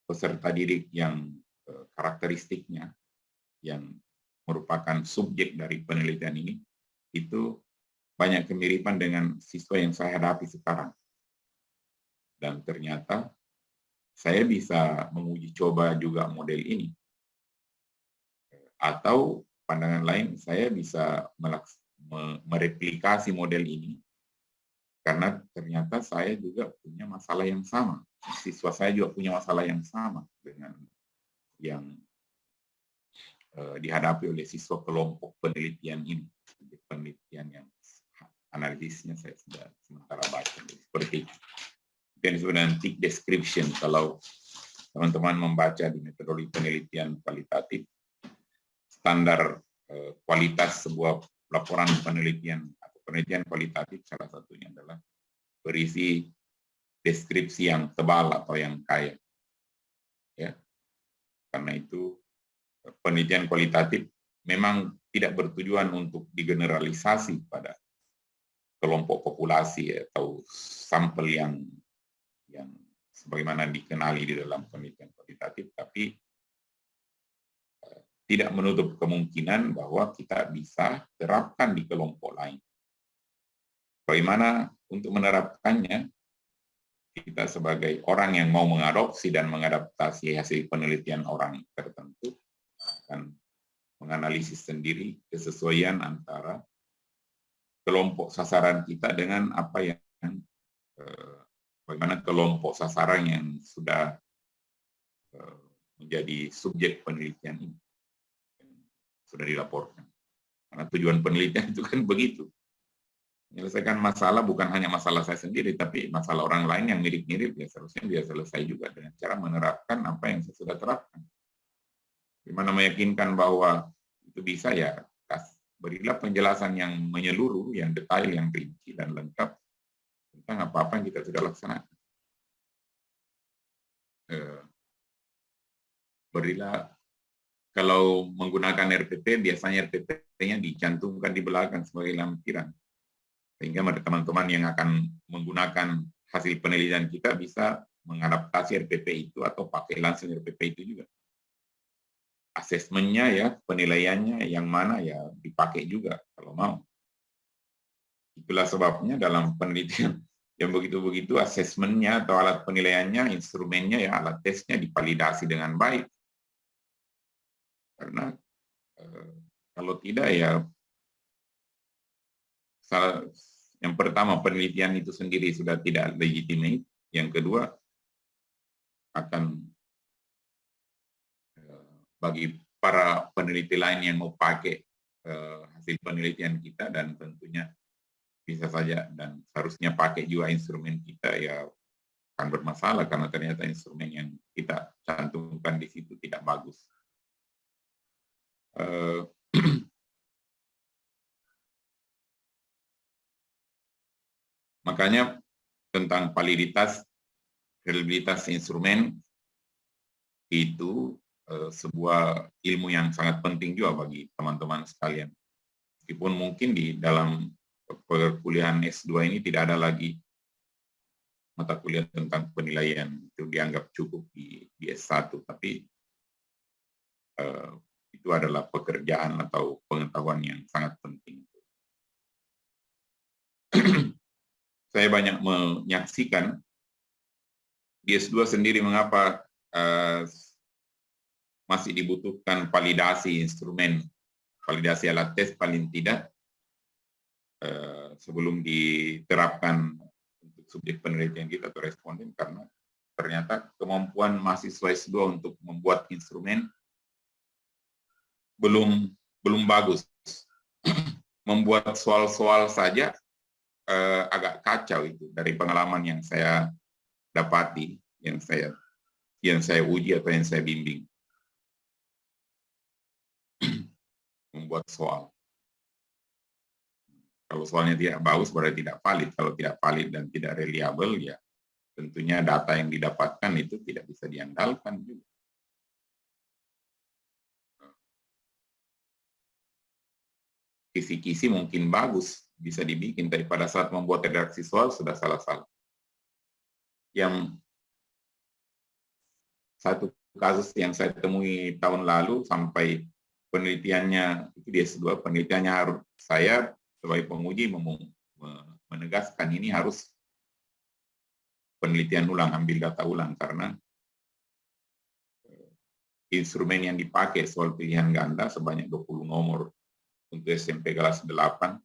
peserta didik yang karakteristiknya, yang merupakan subjek dari penelitian ini, itu banyak kemiripan dengan siswa yang saya hadapi sekarang. Dan ternyata saya bisa menguji coba juga model ini. Atau pandangan lain, saya bisa mereplikasi model ini karena ternyata saya juga punya masalah yang sama. Siswa saya juga punya masalah yang sama dengan yang dihadapi oleh siswa kelompok penelitian ini. Penelitian yang analisisnya saya sudah sementara baca. Seperti itu. Yang disebut dengan thick description. Kalau teman-teman membaca di metodologi penelitian kualitatif, standar kualitas sebuah laporan penelitian atau penelitian kualitatif salah satunya adalah berisi deskripsi yang tebal atau yang kaya. Ya. Karena itu penelitian kualitatif memang tidak bertujuan untuk digeneralisasi pada kelompok populasi atau sampel yang sebagaimana dikenali di dalam penelitian kualitatif, tapi tidak menutup kemungkinan bahwa kita bisa terapkan di kelompok lain. Bagaimana untuk menerapkannya? Kita sebagai orang yang mau mengadopsi dan mengadaptasi hasil penelitian orang tertentu akan menganalisis sendiri kesesuaian antara kelompok sasaran kita dengan apa yang bagaimana kelompok sasaran yang sudah menjadi subjek penelitian ini sudah dilaporkan. Karena tujuan penelitian itu kan begitu. Menyelesaikan masalah bukan hanya masalah saya sendiri, tapi masalah orang lain yang mirip-mirip, ya seharusnya dia selesai juga dengan cara menerapkan apa yang saya sudah terapkan. Gimana meyakinkan bahwa itu bisa, ya berilah penjelasan yang menyeluruh, yang detail, yang rinci dan lengkap tentang apa-apa yang kita sudah laksanakan. Berilah, kalau menggunakan RPP, biasanya RPP-nya dicantumkan di belakang sebagai lampiran. Sehingga teman-teman yang akan menggunakan hasil penelitian kita bisa mengadaptasi RPP itu atau pakai langsung RPP itu juga. Asesmennya ya, penilaiannya yang mana ya dipakai juga kalau mau. Itulah sebabnya dalam penelitian yang begitu-begitu asesmennya atau alat penilaiannya, instrumennya ya alat tesnya divalidasi dengan baik. Karena kalau tidak ya yang pertama penelitian itu sendiri sudah tidak legitimate, yang kedua akan bagi para peneliti lain yang mau pakai hasil penelitian kita dan tentunya bisa saja dan seharusnya pakai juga instrumen kita, ya akan bermasalah karena ternyata instrumen yang kita cantumkan di situ tidak bagus. makanya tentang validitas, reliabilitas instrumen itu sebuah ilmu yang sangat penting juga bagi teman-teman sekalian. Meskipun mungkin di dalam perkuliahan S2 ini tidak ada lagi mata kuliah tentang penilaian, itu dianggap cukup di S1, tapi itu adalah pekerjaan atau pengetahuan yang sangat penting. Saya banyak menyaksikan di S2 sendiri mengapa masih dibutuhkan validasi instrumen, validasi alat tes paling tidak sebelum diterapkan untuk subjek penelitian kita atau responden, karena ternyata kemampuan mahasiswa S2 untuk membuat instrumen belum bagus. Membuat soal-soal saja agak kacau itu dari pengalaman yang saya dapati, yang saya uji atau yang saya bimbing. Membuat soal. Kalau soalnya tidak bagus berarti tidak valid. Kalau tidak valid dan tidak reliable, ya tentunya data yang didapatkan itu tidak bisa diandalkan juga. Kisi-kisi mungkin bagus, bisa dibikin, tapi pada saat membuat redaksi soal sudah salah-salah. Yang satu kasus yang saya temui tahun lalu sampai penelitiannya itu di S2, penelitiannya harus saya sebagai penguji menegaskan ini harus penelitian ulang, ambil data ulang, karena instrumen yang dipakai soal pilihan ganda sebanyak 20 nomor untuk SMP kelas 8,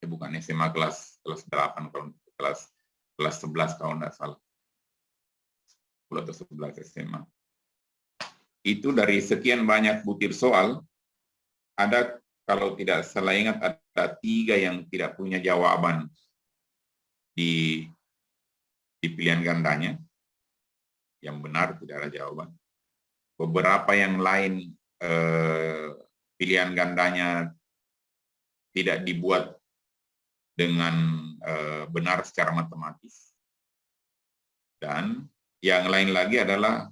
bukan SMA kelas 8, kalau kelas 11 kalau tidak salah, 10 atau 11 SMA. Itu dari sekian banyak butir soal, ada, kalau tidak salah ingat, ada 3 yang tidak punya jawaban di pilihan gandanya, yang benar tidak ada jawaban. Beberapa yang lain pilihan gandanya tidak dibuat dengan benar secara matematis. Dan yang lain lagi adalah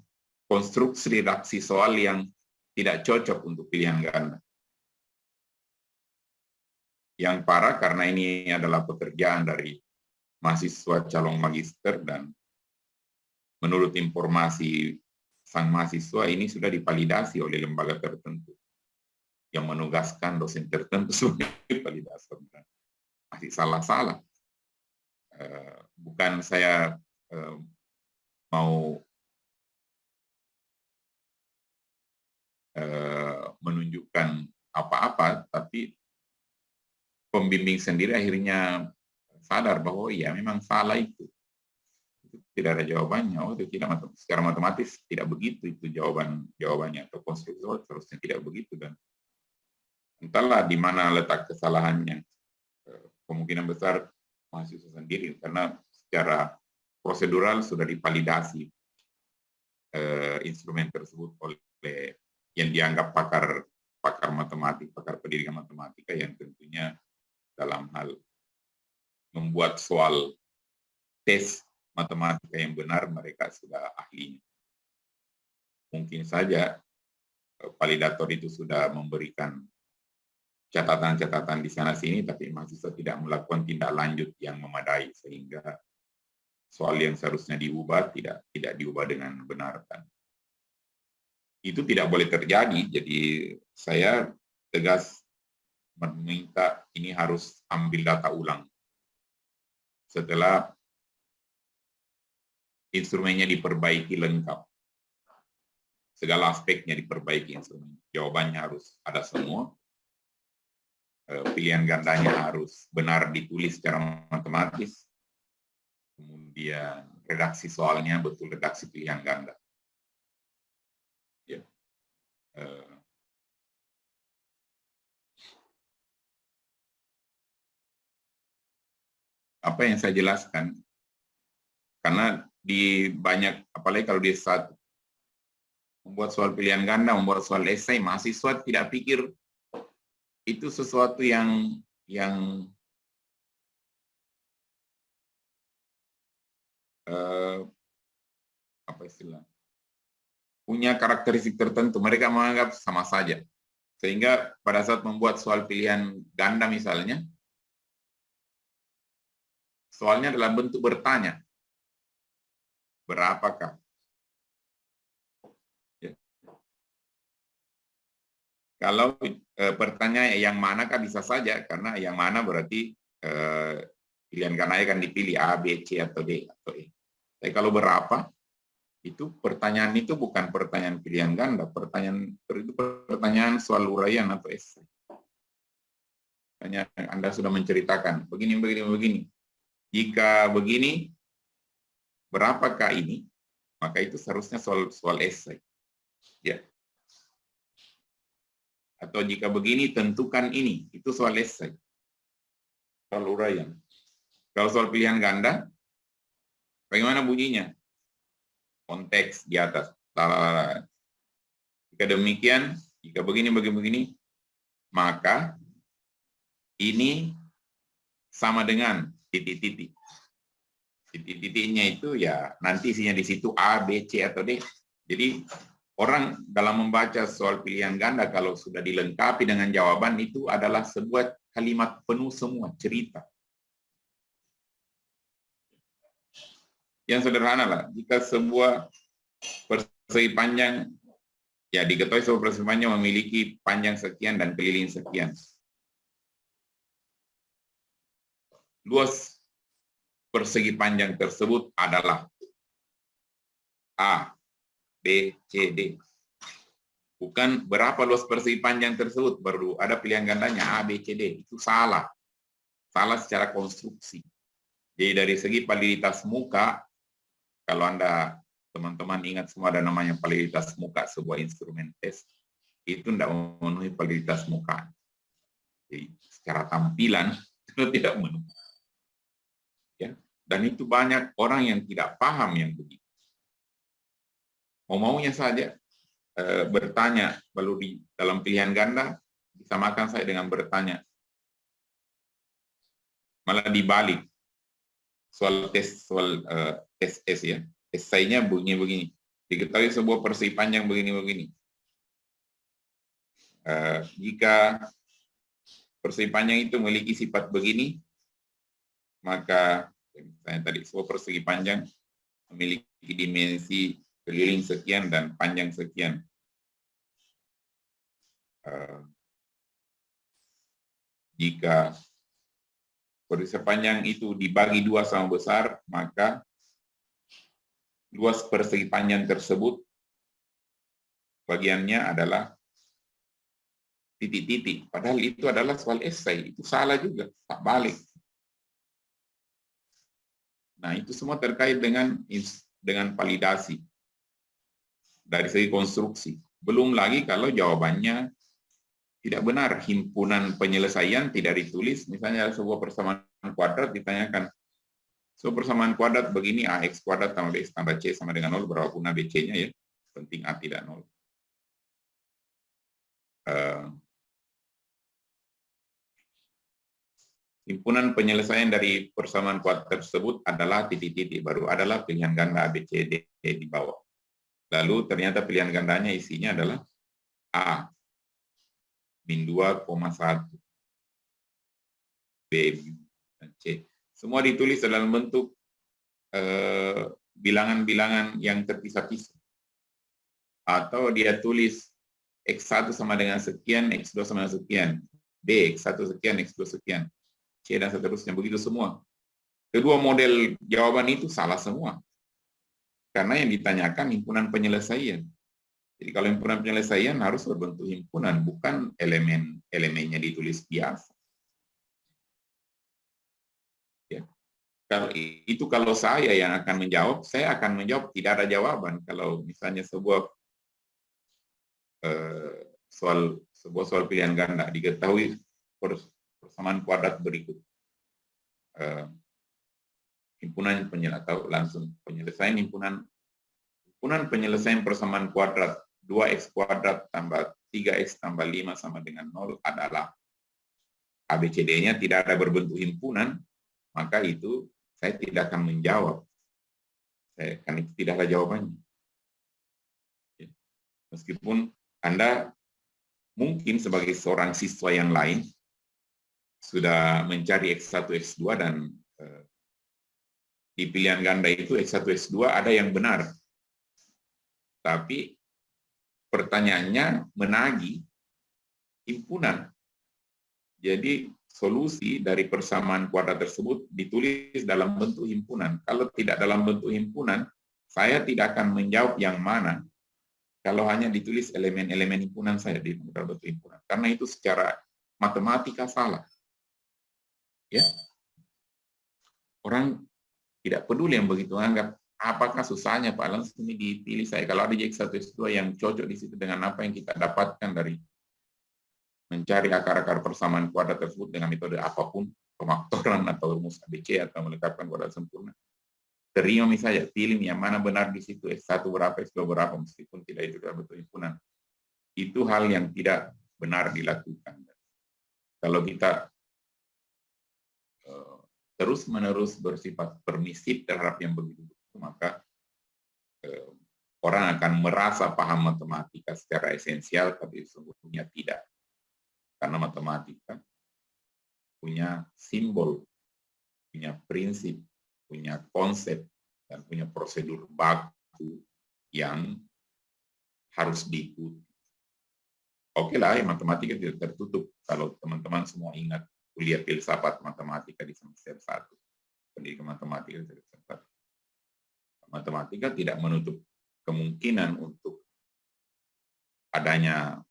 konstruksi redaksi soal yang tidak cocok untuk pilihan ganda. Yang parah karena ini adalah pekerjaan dari mahasiswa calon magister, dan menurut informasi sang mahasiswa ini sudah divalidasi oleh lembaga tertentu yang menugaskan dosen tertentu sebagai validator, dan masih salah-salah. Bukan saya mau menunjukkan apa-apa, tapi pembimbing sendiri akhirnya sadar bahwa ya memang salah itu tidak ada jawabannya. Oh, itu tidak, secara matematis tidak begitu itu jawabannya, atau konstruksi seharusnya tidak begitu, dan entahlah di mana letak kesalahannya. Kemungkinan besar mahasiswa sendiri, karena secara prosedural sudah divalidasi instrumen tersebut oleh yang dianggap pakar matematik, pakar pendidikan matematika, yang tentunya dalam hal membuat soal tes matematika yang benar mereka sudah ahlinya. Mungkin saja validator itu sudah memberikan catatan-catatan di sana sini, tapi mahasiswa tidak melakukan tindak lanjut yang memadai, sehingga soal yang seharusnya diubah tidak diubah dengan benar. Dan itu tidak boleh terjadi. Jadi saya tegas meminta ini harus ambil data ulang setelah instrumennya diperbaiki lengkap, segala aspeknya diperbaiki instrumen. Jawabannya harus ada semua, pilihan gandanya harus benar ditulis secara matematis, kemudian redaksi soalnya betul redaksi pilihan ganda. Ya. Apa yang saya jelaskan, karena di banyak, apalagi kalau di saat membuat soal pilihan ganda, membuat soal esai, mahasiswa tidak pikir itu sesuatu yang apa istilah, punya karakteristik tertentu, mereka menganggap sama saja. Sehingga pada saat membuat soal pilihan ganda misalnya, soalnya dalam bentuk bertanya, berapakah? Ya. Kalau pertanyaan yang manakah bisa saja, karena yang mana berarti pilihan ganda akan dipilih A, B, C, atau D, atau E. Tapi kalau berapa, itu pertanyaan itu bukan pertanyaan pilihan ganda, itu pertanyaan soal uraian atau esai. Hanya Anda sudah menceritakan begini, begini, begini. Jika begini, berapakah ini? Maka itu seharusnya soal esai. Ya. Atau jika begini, tentukan ini. Itu soal esai. Soal uraian. Kalau soal pilihan ganda, bagaimana bunyinya? Konteks di atas. Jika demikian, jika begini, begini, maka ini sama dengan titik-titik. Titik-titiknya itu ya nanti isinya di situ A, B, C, atau D. Jadi orang dalam membaca soal pilihan ganda kalau sudah dilengkapi dengan jawaban itu adalah sebuah kalimat penuh semua cerita. Yang sederhana lah, jika sebuah persegi panjang, ya diketahui sebuah persegi panjang memiliki panjang sekian dan keliling sekian. Luas persegi panjang tersebut adalah A, B, C, D. Bukan berapa luas persegi panjang tersebut, baru ada pilihan gandanya A, B, C, D. Itu salah. Salah secara konstruksi. Jadi dari segi validitas muka, kalau Anda teman-teman ingat semua ada namanya validitas muka, sebuah instrumen tes, itu tidak memenuhi validitas muka. Jadi secara tampilan itu tidak memenuhi. Ya. Dan itu banyak orang yang tidak paham yang begitu. Mau-maunya saja bertanya, lalu di dalam pilihan ganda disamakan saya dengan bertanya. Malah dibalik. Soal tes S ya. Esainya begini. Diketahui sebuah persegi panjang begini. Jika persegi panjang itu memiliki sifat begini, maka misalnya tadi sebuah persegi panjang memiliki dimensi keliling sekian dan panjang sekian. Jika persegi panjang itu dibagi dua sama besar, maka luas persegi panjang tersebut bagiannya adalah titik-titik. Padahal itu adalah soal esai. Itu salah juga, tak balik. Nah, itu semua terkait dengan validasi dari segi konstruksi. Belum lagi kalau jawabannya tidak benar, himpunan penyelesaian tidak ditulis, misalnya sebuah persamaan kuadrat ditanyakan, so persamaan kuadrat begini, AX kuadrat tambah BX tambah C sama dengan 0, berapa guna BC-nya ya, penting A tidak 0. Himpunan penyelesaian dari persamaan kuadrat tersebut adalah titik-titik, baru adalah pilihan ganda A, B, C, D di bawah. Lalu ternyata pilihan gandanya isinya adalah A, min 2,1, B, dan C. Semua ditulis dalam bentuk bilangan-bilangan yang terpisah-pisah. Atau dia tulis X1 sama dengan sekian, X2 sama dengan sekian, B, X1 sekian, X2 sekian, C, dan seterusnya. Begitu semua. Kedua model jawaban itu salah semua. Karena yang ditanyakan himpunan penyelesaian. Jadi kalau himpunan penyelesaian harus berbentuk himpunan, bukan elemennya ditulis biasa. Ya. Kalau saya yang akan menjawab, saya akan menjawab tidak ada jawaban. Kalau misalnya sebuah soal pilihan ganda diketahui persamaan kuadrat berikut. Himpunan penyelesaian persamaan kuadrat 2x kuadrat tambah 3x tambah 5 sama dengan 0 adalah ABCD-nya tidak ada berbentuk himpunan, maka itu saya tidak akan menjawab. Kan itu tidaklah jawabannya. Ya. Meskipun Anda mungkin sebagai seorang siswa yang lain sudah mencari X1, X2 dan di pilihan ganda itu X1, X2 ada yang benar. Tapi pertanyaannya menagih himpunan. Jadi solusi dari persamaan kuadrat tersebut ditulis dalam bentuk himpunan. Kalau tidak dalam bentuk himpunan, saya tidak akan menjawab yang mana kalau hanya ditulis elemen-elemen himpunan saya di dalam bentuk himpunan. Karena itu secara matematika salah. Ya. Orang tidak peduli yang begitu anggap apakah susahnya Pak langsung ini dipilih saya. Kalau ada X1, X2 yang cocok di situ dengan apa yang kita dapatkan dari mencari akar-akar persamaan kuadrat tersebut dengan metode apapun, pemaktoran atau rumus ABC atau melengkapkan kuadrat sempurna. Terima misalnya, pilih yang mana benar di situ, X1 berapa, X2 berapa, meskipun tidak itu dalam bentuk himpunan. Itu hal yang tidak benar dilakukan. Kalau kita terus-menerus bersifat permisif terhadap yang begitu-begitu, maka orang akan merasa paham matematika secara esensial, tapi sesungguhnya tidak. Karena matematika punya simbol, punya prinsip, punya konsep, dan punya prosedur baku yang harus diikuti. Oke lah, matematika tidak tertutup. Kalau teman-teman semua ingat kuliah filsafat matematika di semester 1, pendidikan matematika di semester 1. Matematika tidak menutup kemungkinan untuk adanya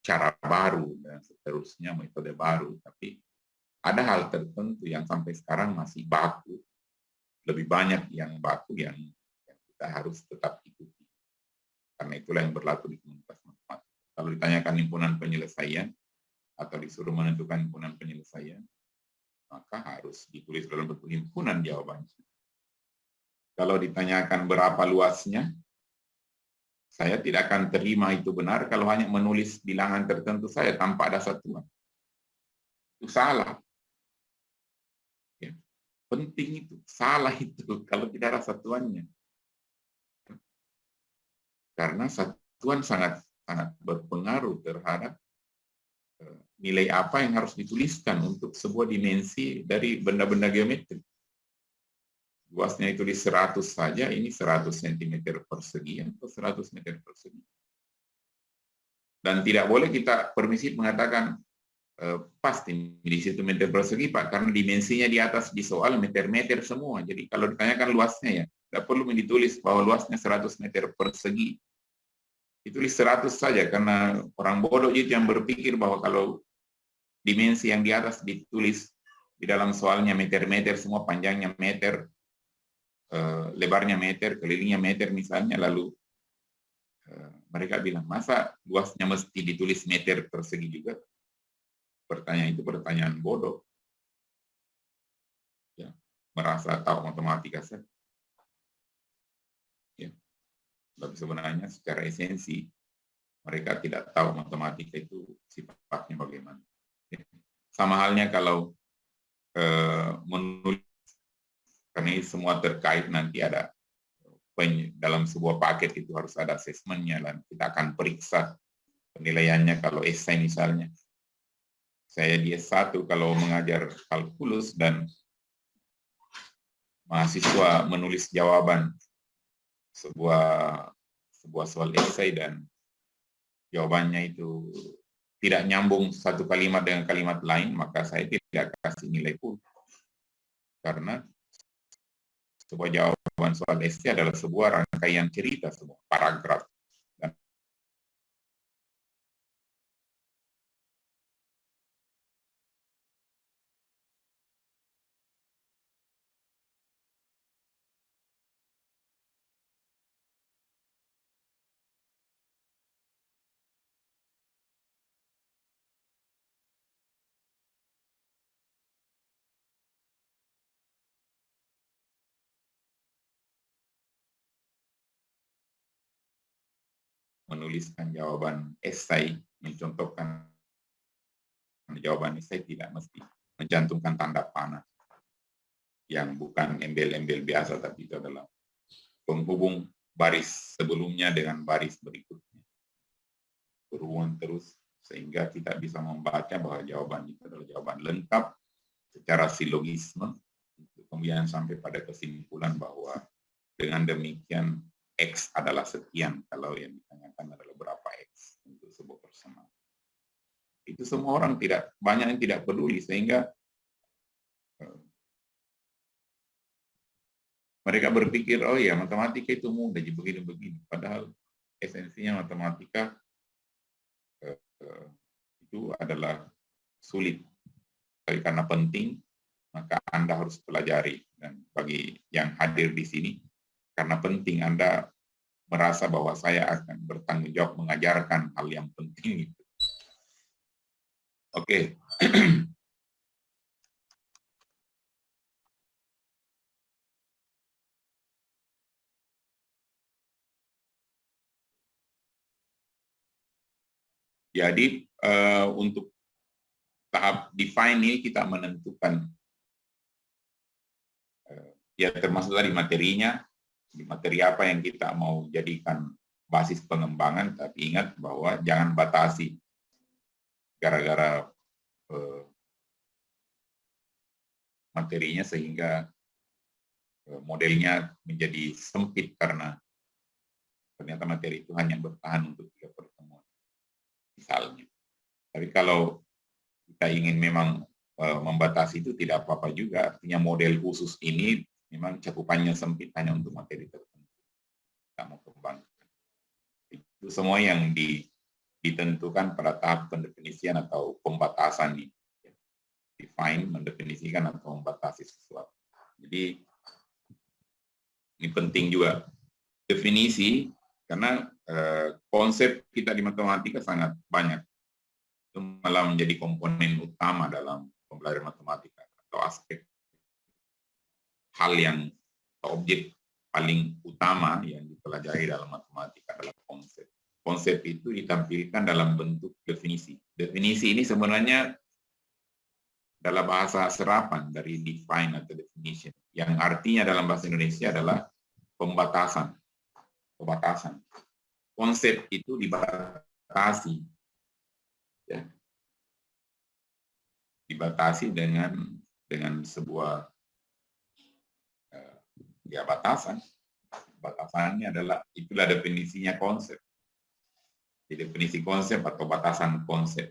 cara baru dan seterusnya, metode baru, tapi ada hal tertentu yang sampai sekarang masih baku, lebih banyak yang baku yang kita harus tetap ikuti. Karena itulah yang berlaku di komunitas matematika. Kalau ditanyakan himpunan penyelesaian atau disuruh menentukan himpunan penyelesaian, maka harus ditulis dalam bentuk himpunan jawabannya. Kalau ditanyakan berapa luasnya, saya tidak akan terima itu benar kalau hanya menulis bilangan tertentu saya tanpa ada satuan. Itu salah. Ya. Penting itu, salah itu kalau tidak ada satuannya. Karena satuan sangat berpengaruh terhadap nilai apa yang harus dituliskan untuk sebuah dimensi dari benda-benda geometri. Luasnya itu di 100 saja, ini 100 cm persegi atau 100 meter persegi. Dan tidak boleh kita permisif mengatakan pasti di situ meter persegi Pak, karena dimensinya di atas di soal meter-meter semua. Jadi kalau ditanyakan luasnya ya, tidak perlu ditulis bahwa luasnya 100 meter persegi. Ditulis 100 saja, karena orang bodoh itu yang berpikir bahwa kalau dimensi yang di atas ditulis di dalam soalnya meter-meter semua, panjangnya meter, lebarnya meter, kelilingnya meter misalnya, lalu mereka bilang, masa luasnya mesti ditulis meter persegi juga? Pertanyaan itu pertanyaan bodoh. Ya, merasa tahu matematika saja. Ya. Tapi sebenarnya secara esensi mereka tidak tahu matematika itu sifatnya bagaimana. Ya. Sama halnya kalau menulis, karena ini semua terkait, nanti ada dalam sebuah paket itu harus ada asesmennya, dan kita akan periksa penilaiannya. Kalau esai misalnya, saya di S1 kalau mengajar kalkulus dan mahasiswa menulis jawaban sebuah soal esai dan jawabannya itu tidak nyambung satu kalimat dengan kalimat lain, maka saya tidak kasih nilai full. Karena sebuah jawaban soal esai adalah sebuah rangkaian cerita, sebuah paragraf. Dan menuliskan jawaban esai, mencontohkan jawaban esai tidak mesti mencantumkan tanda panah yang bukan embel-embel biasa, tapi itu adalah penghubung baris sebelumnya dengan baris berikutnya. Berhubungan terus sehingga kita bisa membaca bahwa jawaban itu adalah jawaban lengkap secara silogisme, kemudian sampai pada kesimpulan bahwa dengan demikian X adalah sekian kalau yang ditanyakan adalah berapa X untuk sebuah persamaan. Itu semua orang banyak yang tidak peduli sehingga mereka berpikir, oh ya matematika itu mudah, begini-begini. Padahal esensinya matematika itu adalah sulit. Tapi karena penting, maka Anda harus pelajari. Dan bagi yang hadir di sini, karena penting Anda merasa bahwa saya akan bertanggung jawab mengajarkan hal yang penting itu. Oke. Jadi untuk tahap define ini kita menentukan ya termasuk tadi materinya, di materi apa yang kita mau jadikan basis pengembangan, tapi ingat bahwa jangan batasi gara-gara materinya sehingga modelnya menjadi sempit karena ternyata materi itu hanya bertahan untuk 3 pertemuan misalnya. Tapi kalau kita ingin memang membatasi itu tidak apa-apa juga, artinya model khusus ini memang cakupannya sempit hanya untuk materi tertentu. Kita mau kembangkan. Itu semua yang ditentukan pada tahap pendefinisian atau pembatasan ini. Define, mendefinisikan atau membatasi sesuatu. Jadi ini penting juga definisi karena konsep kita di matematika sangat banyak. Itu malah menjadi komponen utama dalam pembelajaran matematika atau aspek hal yang objek paling utama yang dipelajari dalam matematika adalah konsep. Konsep itu ditampilkan dalam bentuk definisi. Definisi ini sebenarnya adalah bahasa serapan dari define atau definition, yang artinya dalam bahasa Indonesia adalah pembatasan. Pembatasan. Konsep itu dibatasi, ya. Dibatasi dengan sebuah ya batasan. Batasannya adalah itulah definisinya konsep. Definisi konsep atau batasan konsep.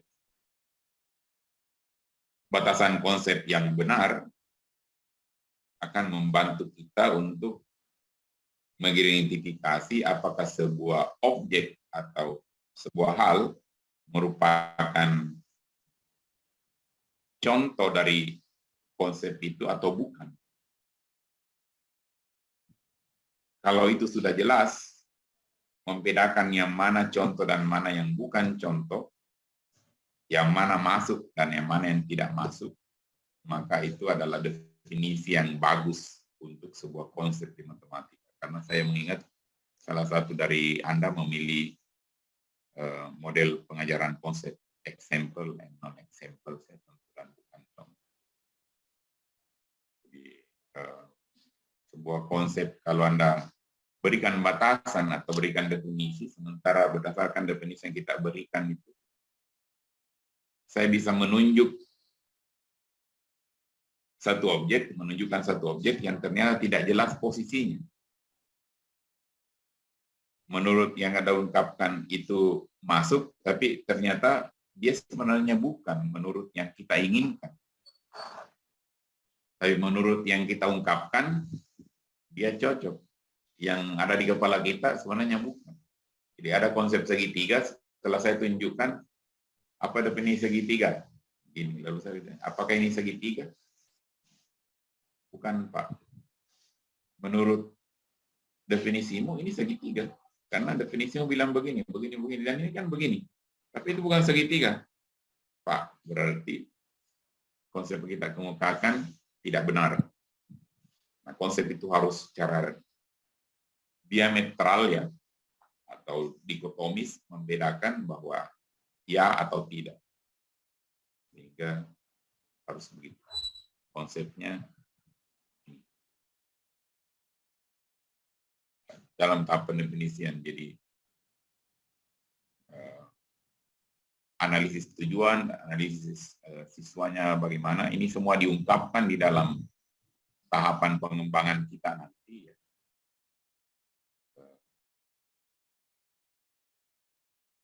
Batasan konsep yang benar akan membantu kita untuk mengidentifikasi apakah sebuah objek atau sebuah hal merupakan contoh dari konsep itu atau bukan. Kalau itu sudah jelas, membedakan yang mana contoh dan mana yang bukan contoh, yang mana masuk dan yang mana yang tidak masuk, maka itu adalah definisi yang bagus untuk sebuah konsep di matematika. Karena saya mengingat salah satu dari Anda memilih model pengajaran konsep example and non-example, saya contoh dan bukan contoh. Jadi sebuah konsep kalau Anda berikan batasan atau berikan definisi, sementara berdasarkan definisi yang kita berikan itu, saya bisa menunjukkan satu objek yang ternyata tidak jelas posisinya. Menurut yang Anda ungkapkan itu masuk, tapi ternyata dia sebenarnya bukan menurut yang kita inginkan. Tapi menurut yang kita ungkapkan, dia cocok. Yang ada di kepala kita sebenarnya bukan. Jadi ada konsep segitiga, setelah saya tunjukkan apa definisi segitiga. Ini lalu saya bilang, apakah ini segitiga? Bukan, Pak. Menurut definisimu ini segitiga. Karena definisimu bilang begini, dan ini kan begini. Tapi itu bukan segitiga. Pak, berarti konsep yang kita kemukakan tidak benar. Nah, konsep itu harus secara diametral ya, atau dikotomis membedakan bahwa ya atau tidak. Sehingga harus begitu. Konsepnya dalam tahap pendefinisian. Jadi analisis tujuan, analisis siswanya bagaimana, ini semua diungkapkan di dalam tahapan pengembangan kita nanti.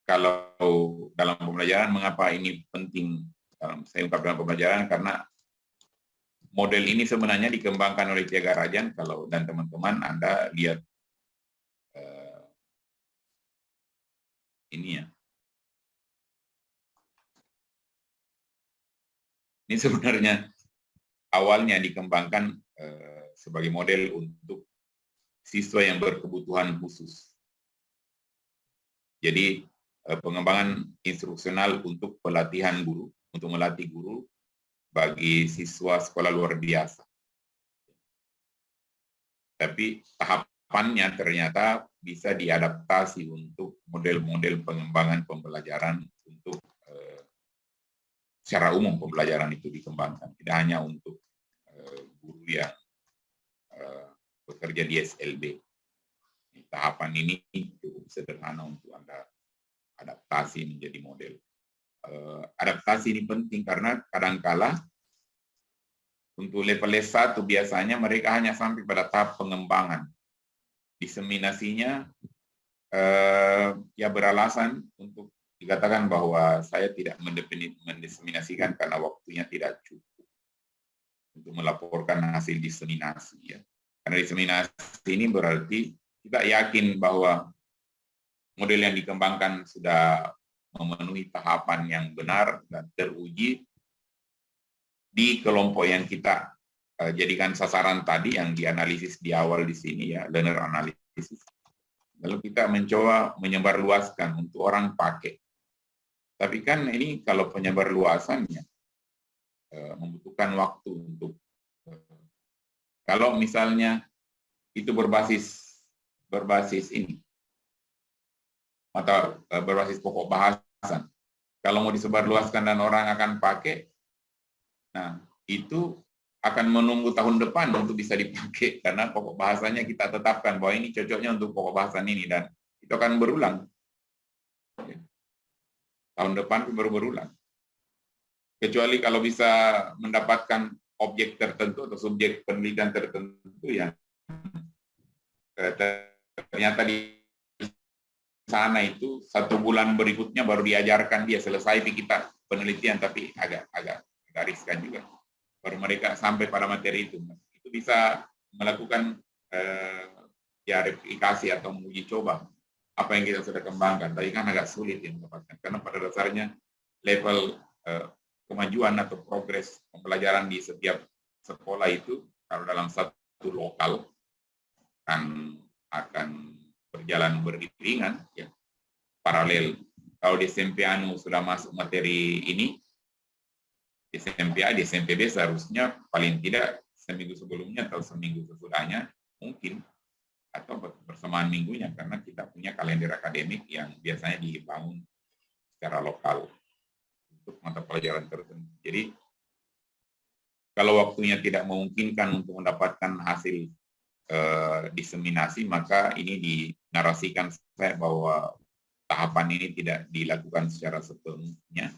Kalau dalam pembelajaran, mengapa ini penting? Saya ungkap dalam pembelajaran karena model ini sebenarnya dikembangkan oleh Thiagarajan. Kalau dan teman-teman Anda lihat ini ya. Ini sebenarnya awalnya dikembangkan sebagai model untuk siswa yang berkebutuhan khusus. Jadi pengembangan instruksional untuk pelatihan guru, untuk melatih guru bagi siswa sekolah luar biasa. Tapi tahapannya ternyata bisa diadaptasi untuk model-model pengembangan pembelajaran untuk secara umum pembelajaran itu dikembangkan, tidak hanya untuk guru yang bekerja di SLB. Tahapan ini cukup sederhana untuk Anda adaptasi menjadi model. Adaptasi ini penting karena kadangkala untuk level S1 biasanya mereka hanya sampai pada tahap pengembangan. Diseminasinya ya beralasan untuk dikatakan bahwa saya tidak mendiseminasikan karena waktunya tidak cukup untuk melaporkan hasil diseminasi. Ya. Karena diseminasi ini berarti kita yakin bahwa model yang dikembangkan sudah memenuhi tahapan yang benar dan teruji di kelompok yang kita jadikan sasaran tadi yang dianalisis di awal di sini ya, learner analysis. Lalu kita mencoba menyebarluaskan untuk orang pakai. Tapi kan ini kalau penyebarluasannya membutuhkan waktu untuk kalau misalnya itu berbasis ini atau berbasis pokok bahasan. Kalau mau disebarluaskan dan orang akan pakai, nah itu akan menunggu tahun depan untuk bisa dipakai karena pokok bahasanya kita tetapkan bahwa ini cocoknya untuk pokok bahasan ini dan itu akan berulang. Tahun depan baru berulang. Kecuali kalau bisa mendapatkan objek tertentu atau subjek penelitian tertentu yang ternyata di sana itu 1 bulan berikutnya baru diajarkan dia selesai kita penelitian, tapi agak riskan juga. Baru mereka sampai pada materi itu bisa melakukan ya replikasi atau menguji coba apa yang kita sudah kembangkan. Tapi kan agak sulit yang mendapatkan karena pada dasarnya level kemajuan atau progres pembelajaran di setiap sekolah itu kalau dalam satu lokal akan berjalan beriringan ya paralel. Kalau di SMP Anu sudah masuk materi ini, di SMP A, di SMP B seharusnya paling tidak seminggu sebelumnya atau seminggu sesudahnya mungkin atau bersamaan minggunya karena kita punya kalender akademik yang biasanya dibangun secara lokal untuk mata pelajaran tertentu. Jadi kalau waktunya tidak memungkinkan untuk mendapatkan hasil diseminasi, maka ini dinarasikan saya bahwa tahapan ini tidak dilakukan secara sepenuhnya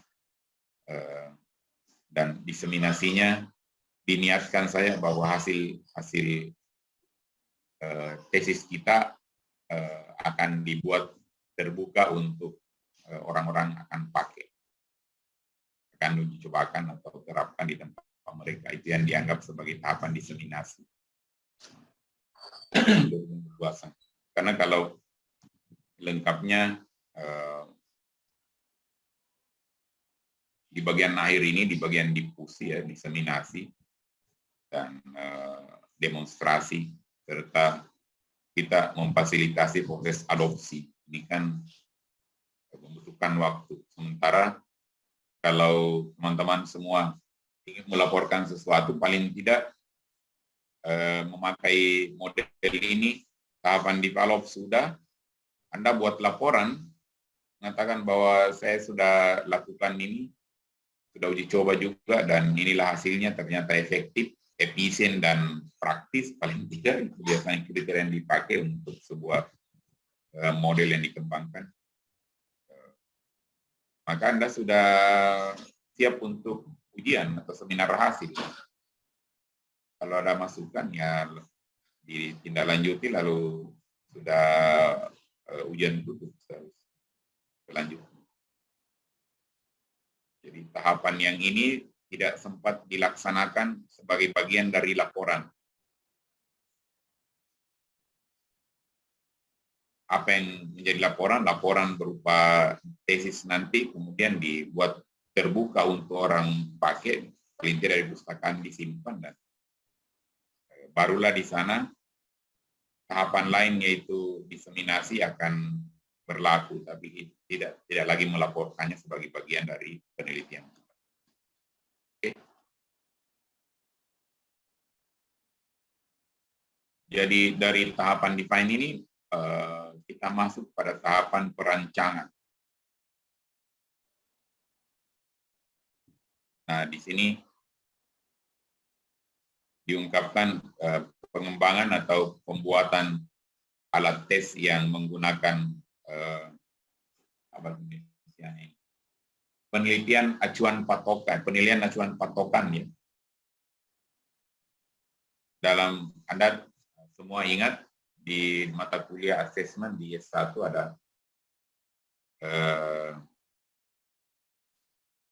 dan diseminasinya diniatkan saya bahwa hasil tesis kita akan dibuat terbuka untuk orang-orang akan pakai, akan uji cobakan atau terapkan di tempat mereka. Itu yang dianggap sebagai tahapan diseminasi. Karena kalau lengkapnya di bagian akhir ini, di bagian difusi ya, diseminasi dan demonstrasi serta kita memfasilitasi proses adopsi. Ini kan membutuhkan waktu. Sementara kalau teman-teman semua ingin melaporkan sesuatu, paling tidak memakai model ini, tahapan develop sudah, Anda buat laporan, mengatakan bahwa saya sudah lakukan ini, sudah uji coba juga, dan inilah hasilnya ternyata efektif, efisien dan praktis, paling tidak itu biasanya kriteria yang dipakai untuk sebuah model yang dikembangkan. Maka Anda sudah siap untuk ujian atau seminar hasil. Kalau ada masukan ya ditindaklanjuti, lalu sudah ujian tutup selanjutnya. Jadi tahapan yang ini tidak sempat dilaksanakan sebagai bagian dari laporan. Apa yang menjadi laporan? Laporan berupa tesis nanti kemudian dibuat terbuka untuk orang pakai, paling tidak di perpustakaan disimpan, dan barulah di sana tahapan lain yaitu diseminasi akan berlaku, tapi tidak lagi melaporkannya sebagai bagian dari penelitian. Oke. Jadi dari tahapan define ini kita masuk pada tahapan perancangan. Nah, di sini diungkapkan pengembangan atau pembuatan alat tes yang menggunakan penelitian acuan patokan, penilaian acuan patokan ya. Dalam Anda semua ingat di mata kuliah asesmen di S1 ada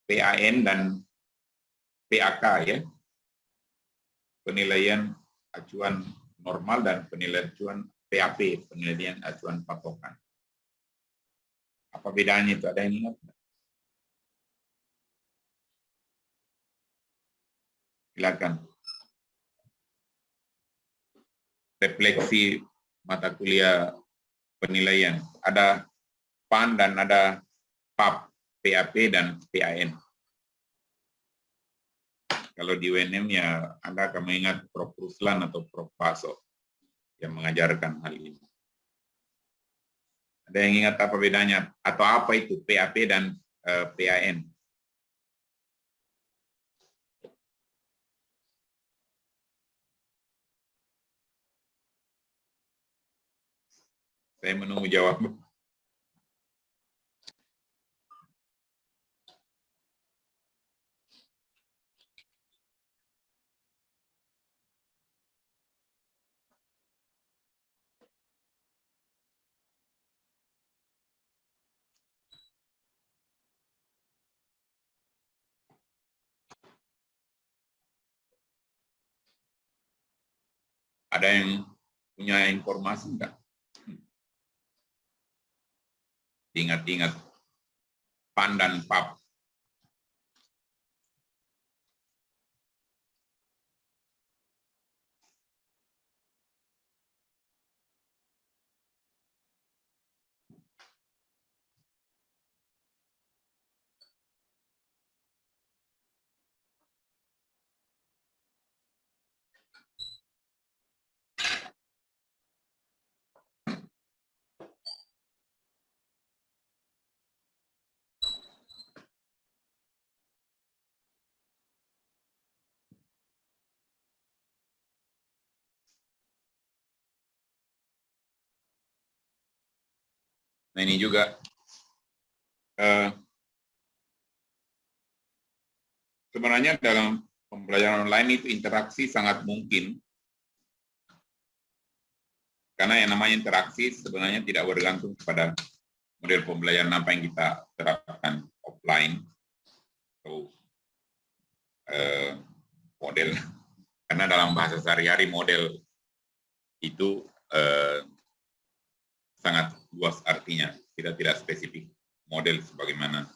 PAN dan PAK ya. Penilaian acuan normal dan penilaian acuan PAP, penilaian acuan patokan. Apa bedanya itu? Ada yang ingat? Silakan. Refleksi mata kuliah penilaian. Ada PAN dan ada PAP, PAP dan PAN. Kalau di UNM ya Anda akan mengingat Prof. Ruslan atau Prof. Paso yang mengajarkan hal ini. Ada yang ingat apa bedanya? Atau apa itu PAP dan PAN? Saya menunggu jawaban. Ada yang punya informasi enggak? Ingat-ingat PAN dan PAP. Nah ini juga sebenarnya dalam pembelajaran online itu interaksi sangat mungkin. Karena yang namanya interaksi sebenarnya tidak bergantung kepada model pembelajaran apa yang kita terapkan offline atau model. Karena dalam bahasa sehari-hari model itu sangat luas artinya. Kita tidak spesifik model sebagaimana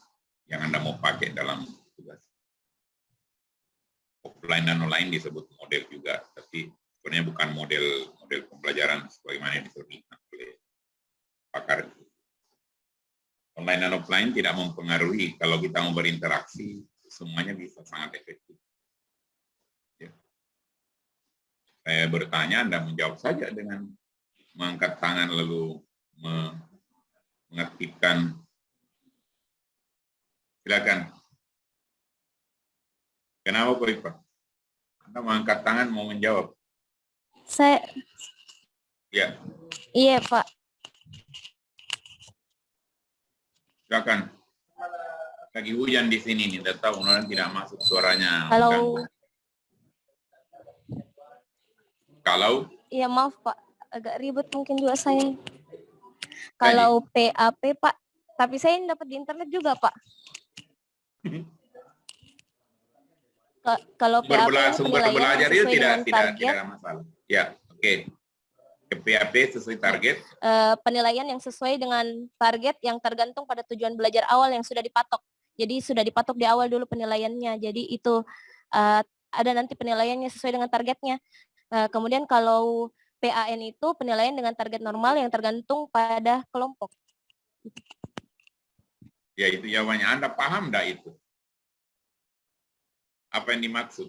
yang Anda mau pakai dalam tugas. Offline dan online disebut model juga, tapi sebenarnya bukan model pembelajaran sebagaimana yang disebutkan oleh pakar. Online dan offline tidak mempengaruhi. Kalau kita mau berinteraksi, semuanya bisa sangat efektif. Ya. Saya bertanya, Anda menjawab saja dengan mengangkat tangan lalu mengaktifkan. Silakan. Kenapa Pak Iqbal? Anda mengangkat tangan mau menjawab. Saya, Ya, iya Pak. silakan. Lagi hujan di sini nih, tidak tahu orang tidak masuk suaranya. Kalau iya maaf Pak, agak ribet mungkin juga saya. Kalau PAP Pak, tapi saya dapat di internet juga Pak. Kalau PAP ini sumber penilaian belajar yang itu sesuai dengan target. tidak ada masalah. Ya, oke. PAP sesuai target. Penilaian yang sesuai dengan target yang tergantung pada tujuan belajar awal yang sudah dipatok. Jadi sudah dipatok di awal dulu penilaiannya. Jadi itu ada nanti penilaiannya sesuai dengan targetnya. Kemudian kalau PAN itu penilaian dengan target normal yang tergantung pada kelompok. Ya itu jawabannya. Anda paham enggak itu? Apa yang dimaksud?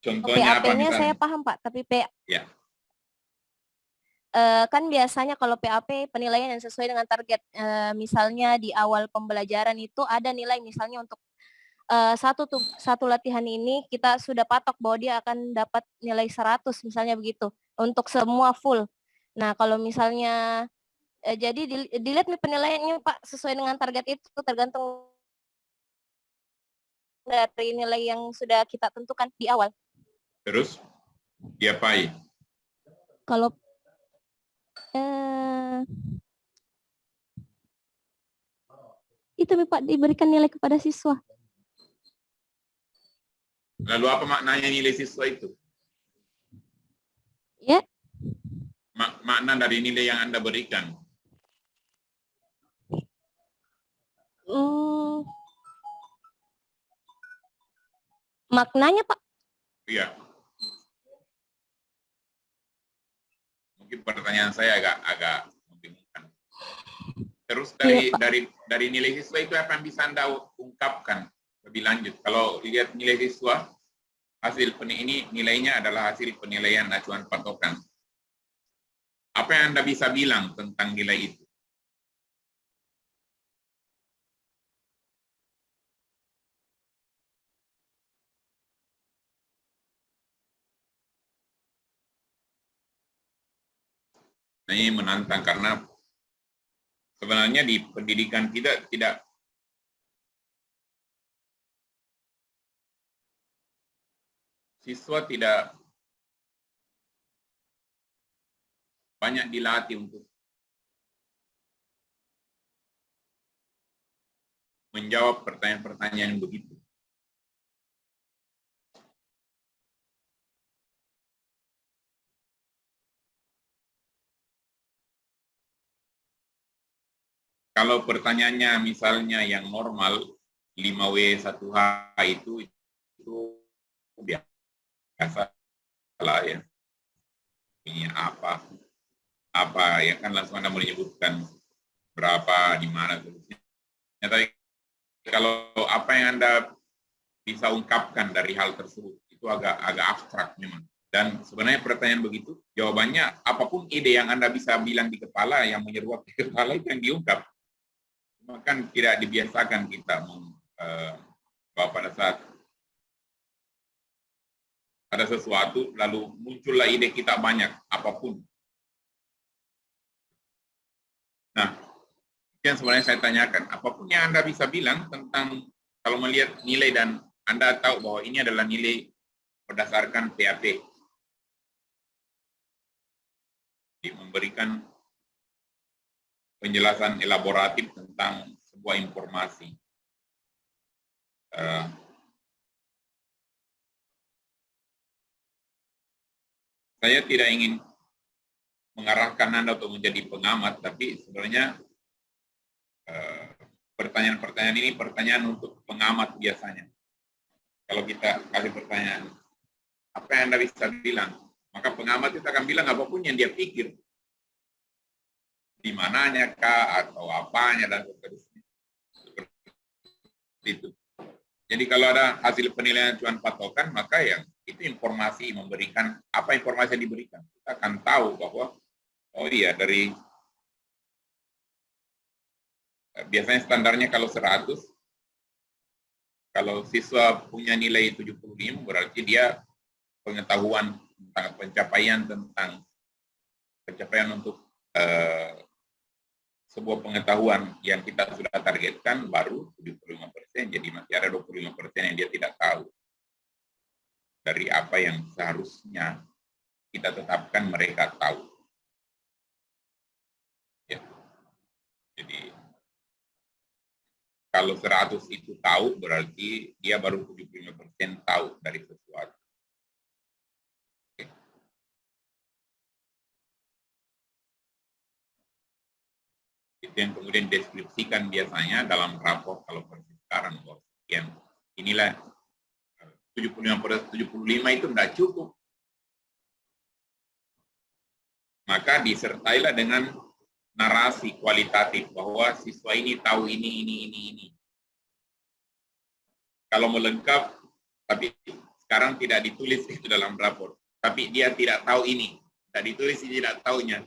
Contohnya apa misalnya? saya paham Pak, tapi ya. Kan biasanya kalau PAP penilaian yang sesuai dengan target. Misalnya di awal pembelajaran itu ada nilai misalnya untuk satu latihan ini kita sudah patok bahwa dia akan dapat nilai 100 misalnya begitu untuk semua full. Nah, kalau misalnya jadi dilihat nih penilaiannya Pak sesuai dengan target itu tergantung dari nilai yang sudah kita tentukan di awal. Terus diapain? Kalau itu Pak diberikan nilai kepada siswa. Lalu apa maknanya nilai siswa itu? Ya. Makna dari nilai yang Anda berikan. Maknanya Pak? Iya. Mungkin pertanyaan saya agak membingungkan. Terus dari nilai siswa itu apa yang bisa Anda ungkapkan lebih lanjut? Kalau lihat nilai siswa, hasil ini nilainya adalah hasil penilaian acuan patokan. Apa yang Anda bisa bilang tentang nilai itu? Nah, ini menantang karena sebenarnya di pendidikan kita tidak siswa tidak banyak dilatih untuk menjawab pertanyaan-pertanyaan yang begitu. Kalau pertanyaannya misalnya yang normal 5W 1H itu biasa lah ya. Ini apa ya kan langsung Anda menyebutkan berapa di mana terusnya. Tapi kalau apa yang Anda bisa ungkapkan dari hal tersebut itu agak abstrak memang. Dan sebenarnya pertanyaan begitu, jawabannya apapun ide yang Anda bisa bilang di kepala, yang menyeruak di kepala itu yang diungkap. Cuma kan tidak dibiasakan kita bahwa pada saat ada sesuatu, lalu muncullah ide kita banyak, apapun. Nah, yang sebenarnya saya tanyakan, apapun yang Anda bisa bilang tentang, kalau melihat nilai dan Anda tahu bahwa ini adalah nilai berdasarkan PAP, memberikan penjelasan elaboratif tentang sebuah informasi. Saya tidak ingin mengarahkan Anda untuk menjadi pengamat, tapi sebenarnya pertanyaan-pertanyaan ini pertanyaan untuk pengamat biasanya. Kalau kita kasih pertanyaan, apa yang Anda bisa bilang? Maka pengamat itu akan bilang apapun yang dia pikir. Di mananya kah, atau apanya, dan seterusnya. Seperti itu. Jadi kalau ada hasil penilaian acuan patokan, maka yang itu informasi memberikan, apa informasi yang diberikan. Kita akan tahu bahwa, oh iya, dari biasanya standarnya kalau 100, kalau siswa punya nilai 75, berarti dia pengetahuan tentang pencapaian untuk sebuah pengetahuan yang kita sudah targetkan baru 75%, jadi masih ada 25% yang dia tidak tahu dari apa yang seharusnya kita tetapkan mereka tahu. Ya. Jadi kalau 100 itu tahu, berarti dia baru 75% tahu dari sesuatu. Itu yang kemudian deskripsikan biasanya dalam rapor kalau sekarang. Yang inilah 75 itu tidak cukup. Maka disertailah dengan narasi kualitatif bahwa siswa ini tahu ini. Kalau mau lengkap, tapi sekarang tidak ditulis itu dalam rapor. Tapi dia tidak tahu ini, tidak ditulis dia tidak tahunya.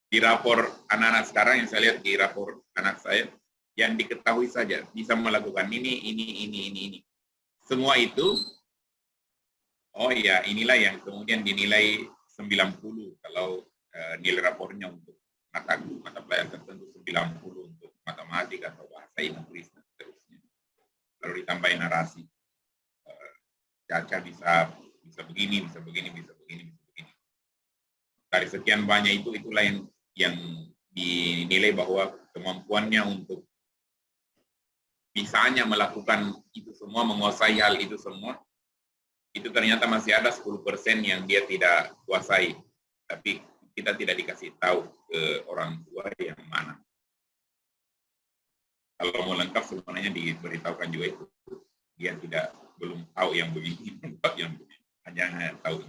Di rapor anak-anak sekarang yang saya lihat di rapor anak saya, yang diketahui saja bisa melakukan ini. Semua itu, oh ya inilah yang kemudian dinilai 90 kalau nilai rapornya untuk mata pelajaran tertentu, 90 untuk matematika atau bahasa Inggris dan seterusnya. Lalu ditambahin narasi. Caca bisa begini. Dari sekian banyak itu, itulah yang dinilai bahwa kemampuannya untuk bisanya melakukan itu semua, menguasai hal itu semua, itu ternyata masih ada 10% yang dia tidak kuasai. Tapi kita tidak dikasih tahu ke orang tua yang mana. Kalau mau lengkap sebenarnya diberitahukan juga itu. Dia belum tahu yang begini, hanya tahu.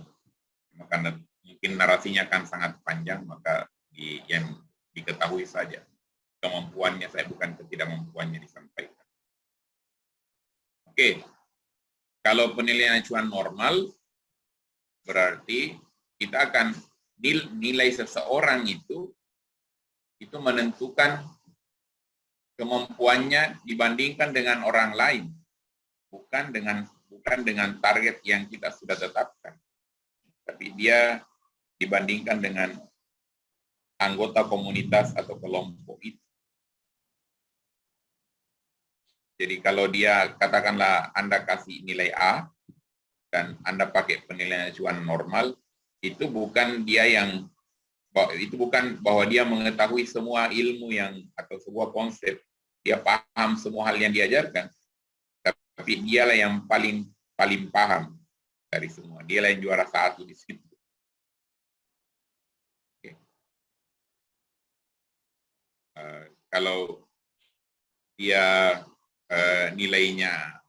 Karena mungkin narasinya kan sangat panjang, maka yang diketahui saja. Kemampuannya saya bukan ketidakmampuannya disampaikan. Oke. Kalau penilaian acuan normal, berarti kita akan nilai seseorang itu menentukan kemampuannya dibandingkan dengan orang lain, bukan dengan target yang kita sudah tetapkan, tapi dia dibandingkan dengan anggota komunitas atau kelompok itu. Jadi kalau dia katakanlah Anda kasih nilai A dan Anda pakai penilaian acuan normal, itu bukan bahwa dia mengetahui semua ilmu atau sebuah konsep, dia paham semua hal yang diajarkan, tapi dialah yang paling paham dari semua. Dialah yang juara 1 di situ. Oke. Kalau dia nilainya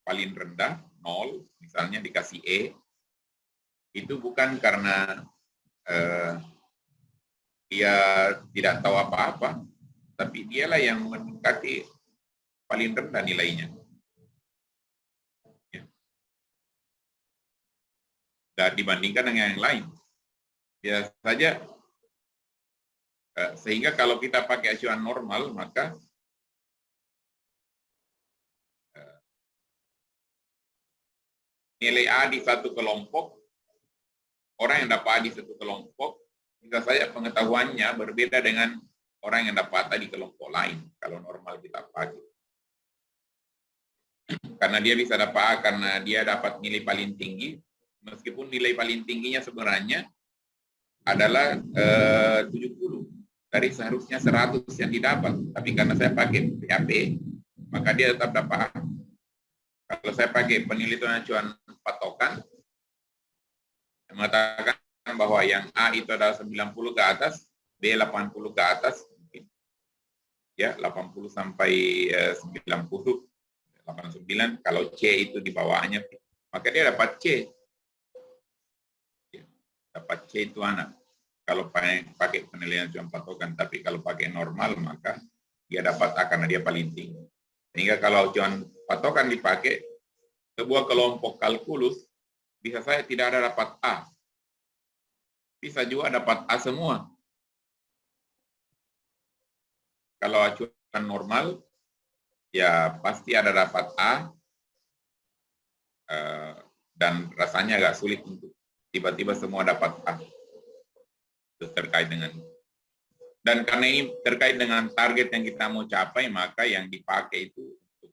paling rendah, 0, misalnya dikasih E, itu bukan karena dia tidak tahu apa-apa, tapi dialah yang mendekati paling rendah nilainya. Ya. Dan dibandingkan dengan yang lain. Biasa saja, sehingga kalau kita pakai acuan normal, maka nilai A di satu kelompok, orang yang dapat A di satu kelompok, bisa saja pengetahuannya berbeda dengan orang yang dapat A di kelompok lain, kalau normal kita pakai. Karena dia bisa dapat A karena dia dapat nilai paling tinggi, meskipun nilai paling tingginya sebenarnya adalah 70, dari seharusnya 100 yang didapat. Tapi karena saya pakai PAP, maka dia tetap dapat A. Kalau saya pakai penilaian acuan patokan, mengatakan bahwa yang A itu adalah 90 ke atas, B 80 ke atas, ya 80 sampai 90, 89. Kalau C itu di bawahnya, maka dia dapat C. Ya, dapat C itu anak. Kalau pakai penilaian acuan patokan, tapi kalau pakai normal, maka dia dapat A karena dia paling tinggi. Sehingga kalau acuan patokan dipakai, sebuah kelompok kalkulus bisa saya tidak ada dapat A. Bisa juga dapat A semua. Kalau acuan normal, ya pasti ada dapat A. dan rasanya agak sulit untuk tiba-tiba semua dapat terkait dengan, dan karena ini terkait dengan target yang kita mau capai, maka yang dipakai itu untuk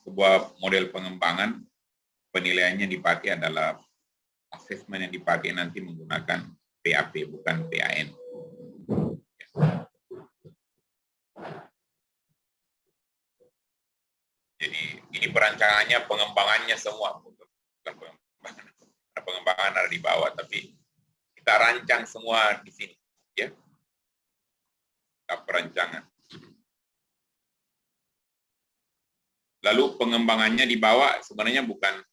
sebuah model pengembangan, penilaiannya dipakai adalah asesmen yang dipakai nanti menggunakan PAP bukan PAN. Jadi ini perancangannya, pengembangannya semua, pengembangan ada di bawah, tapi kita rancang semua di sini, ya. Kita perancangan. Lalu pengembangannya di bawah sebenarnya bukan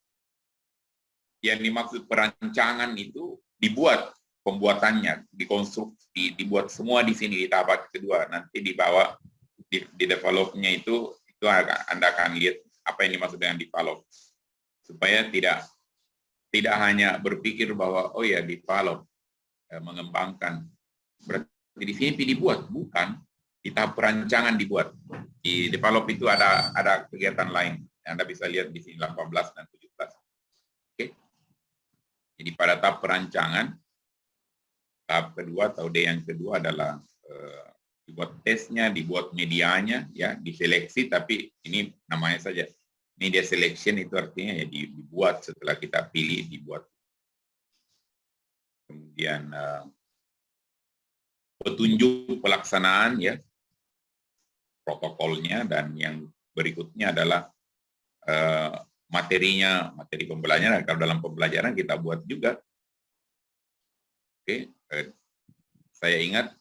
yang dimaksud perancangan itu dibuat, pembuatannya, dikonstruksi, dibuat semua di sini di tahap kedua. Nanti di bawah di developnya itu Anda akan lihat apa yang dimaksud dengan develop, supaya tidak hanya berpikir bahwa oh ya develop, mengembangkan, berarti di sini dibuat, bukan, di tahap perancangan dibuat. Di develop itu ada kegiatan lain. Anda bisa lihat di sini 18 dan 17. Oke. Jadi pada tahap perancangan, tahap kedua atau D yang kedua adalah dibuat tesnya, dibuat medianya, ya, diseleksi, tapi ini namanya saja media selection, itu artinya ya dibuat setelah kita pilih, dibuat. Kemudian petunjuk pelaksanaan, ya, protokolnya, dan yang berikutnya adalah materinya, materi pembelajaran. Kalau dalam pembelajaran kita buat juga. Oke, saya ingat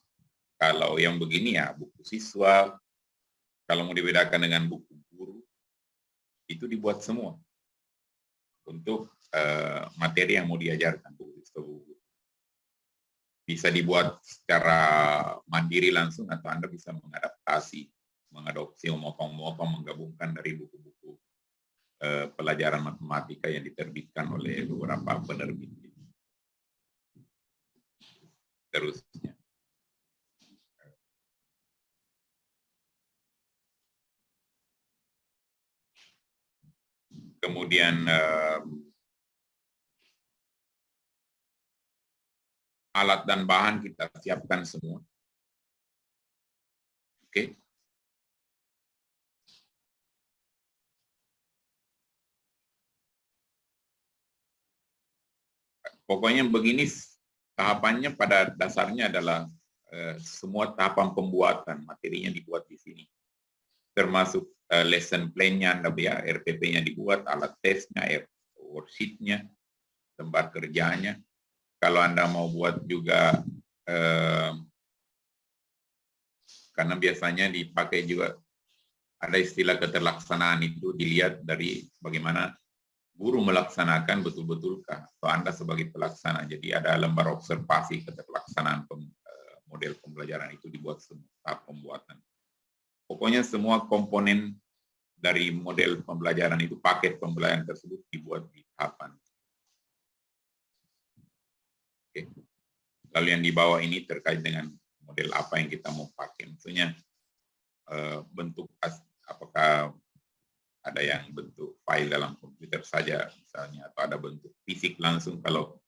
kalau yang begini ya buku siswa, kalau mau dibedakan dengan buku guru, itu dibuat semua untuk materi yang mau diajarkan. Bisa dibuat secara mandiri langsung, atau Anda bisa mengadaptasi, mengadopsi, memotong-motong, menggabungkan dari buku-buku pelajaran matematika yang diterbitkan oleh beberapa penerbit. Terusnya. Kemudian alat dan bahan kita siapkan semua. Oke. Pokoknya begini tahapannya, pada dasarnya adalah semua tahapan pembuatan materinya dibuat di sini. Termasuk lesson plan-nya Anda, ya, RPP-nya dibuat, alat tesnya, worksheet-nya, lembar kerjanya. Kalau Anda mau buat juga, karena biasanya dipakai juga, ada istilah keterlaksanaan, itu dilihat dari bagaimana guru melaksanakan, betul-betulkah, atau Anda sebagai pelaksana. Jadi ada lembar observasi keterlaksanaan model pembelajaran, itu dibuat semua tahap pembuatan. Pokoknya semua komponen dari model pembelajaran itu, paket pembelajaran tersebut dibuat di tahapan. Oke. Lalu yang di bawah ini terkait dengan model apa yang kita mau pakai. Maksudnya bentuk, apakah ada yang bentuk file dalam komputer saja misalnya, atau ada bentuk fisik langsung. Kalau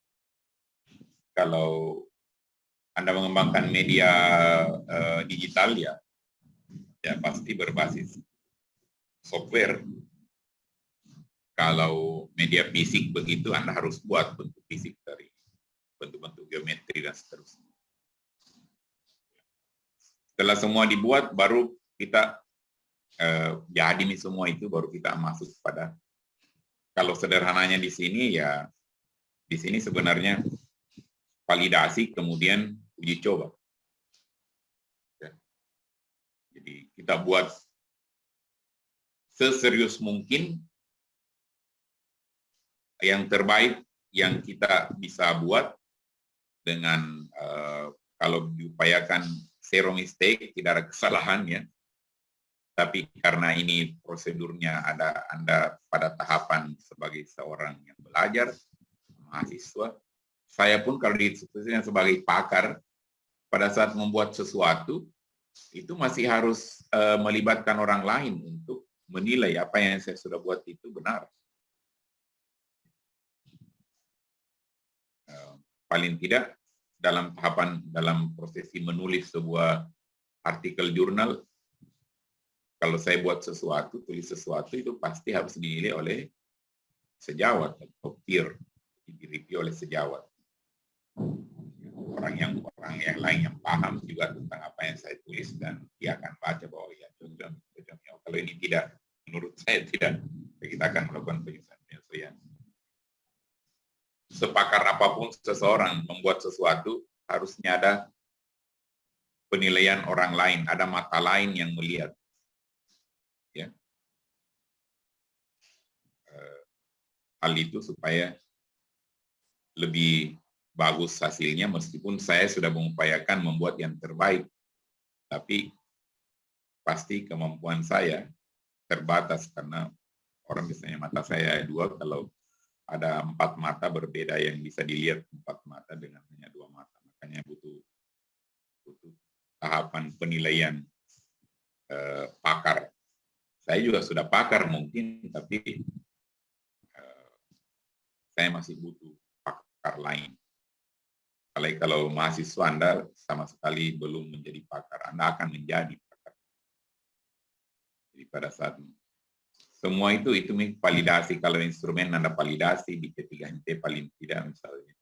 Anda mengembangkan media digital, ya pasti berbasis software. Kalau media fisik begitu, Anda harus buat bentuk fisik dari bentuk-bentuk geometri dan seterusnya. Setelah semua dibuat, baru kita jadi nih semua itu, baru kita masuk pada, kalau sederhananya di sini, ya di sini sebenarnya validasi, kemudian uji coba. Jadi kita buat seserius mungkin, yang terbaik yang kita bisa buat, dengan kalau diupayakan zero mistake, tidak ada kesalahan, ya. Tapi karena ini prosedurnya, Anda pada tahapan sebagai seorang yang belajar, mahasiswa, saya pun kalau disebutnya sebagai pakar, pada saat membuat sesuatu, itu masih harus melibatkan orang lain untuk menilai apa yang saya sudah buat itu benar. Paling tidak dalam prosesi menulis sebuah artikel jurnal, kalau saya buat sesuatu, tulis sesuatu, itu pasti harus dinilai oleh sejawat atau peer, direview oleh sejawat. Orang yang lain yang paham juga tentang apa yang saya tulis, dan dia akan baca bahwa ya cocok. Kalau ini tidak, menurut saya tidak, kita akan melakukan penyesuaian. Sepakar apapun seseorang membuat sesuatu, harusnya ada penilaian orang lain, ada mata lain yang melihat. Ya. Hal itu supaya lebih bagus hasilnya, meskipun saya sudah mengupayakan membuat yang terbaik, tapi pasti kemampuan saya terbatas, karena orang biasanya mata saya 2, kalau ada 4 mata berbeda yang bisa dilihat 4 mata dengan hanya 2 mata, makanya butuh tahapan penilaian pakar. Saya juga sudah pakar mungkin, tapi saya masih butuh pakar lain. Kalau mahasiswa Anda sama sekali belum menjadi pakar, Anda akan menjadi pakar. Jadi pada saat semua itu validasi. Kalau instrumen Anda validasi di P3NT paling tidak, misalnya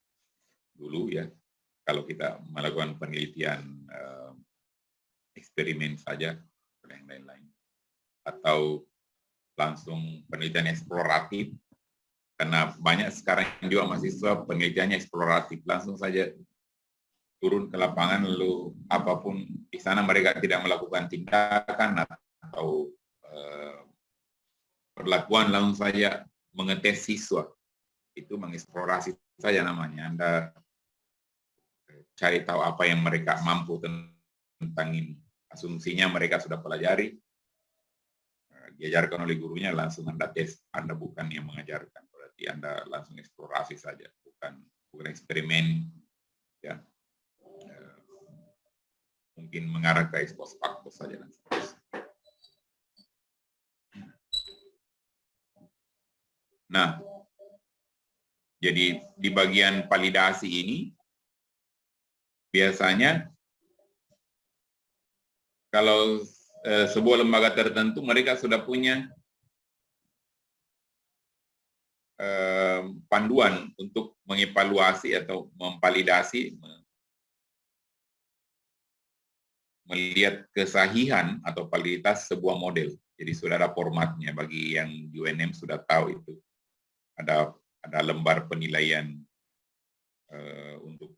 dulu ya, kalau kita melakukan penelitian eksperimen saja, yang lain-lain, atau langsung penelitian eksploratif, karena banyak sekarang juga mahasiswa penelitiannya eksploratif, langsung saja turun ke lapangan, lalu apapun di sana mereka tidak melakukan tindakan atau perlakuan, langsung saja mengetes siswa. Itu mengeksplorasi saja namanya. Anda cari tahu apa yang mereka mampu tentang ini. Asumsinya mereka sudah pelajari, diajarkan oleh gurunya, langsung Anda tes. Anda bukan yang mengajarkan, berarti Anda langsung eksplorasi saja, bukan eksperimen, ya. Mungkin mengarah ke ekspos faktor saja. Nah, jadi di bagian validasi ini, biasanya kalau sebuah lembaga tertentu mereka sudah punya panduan untuk mengevaluasi atau memvalidasi, melihat kesahihan atau validitas sebuah model. Jadi sudah ada formatnya. Bagi yang UNM sudah tahu itu. Ada lembar penilaian untuk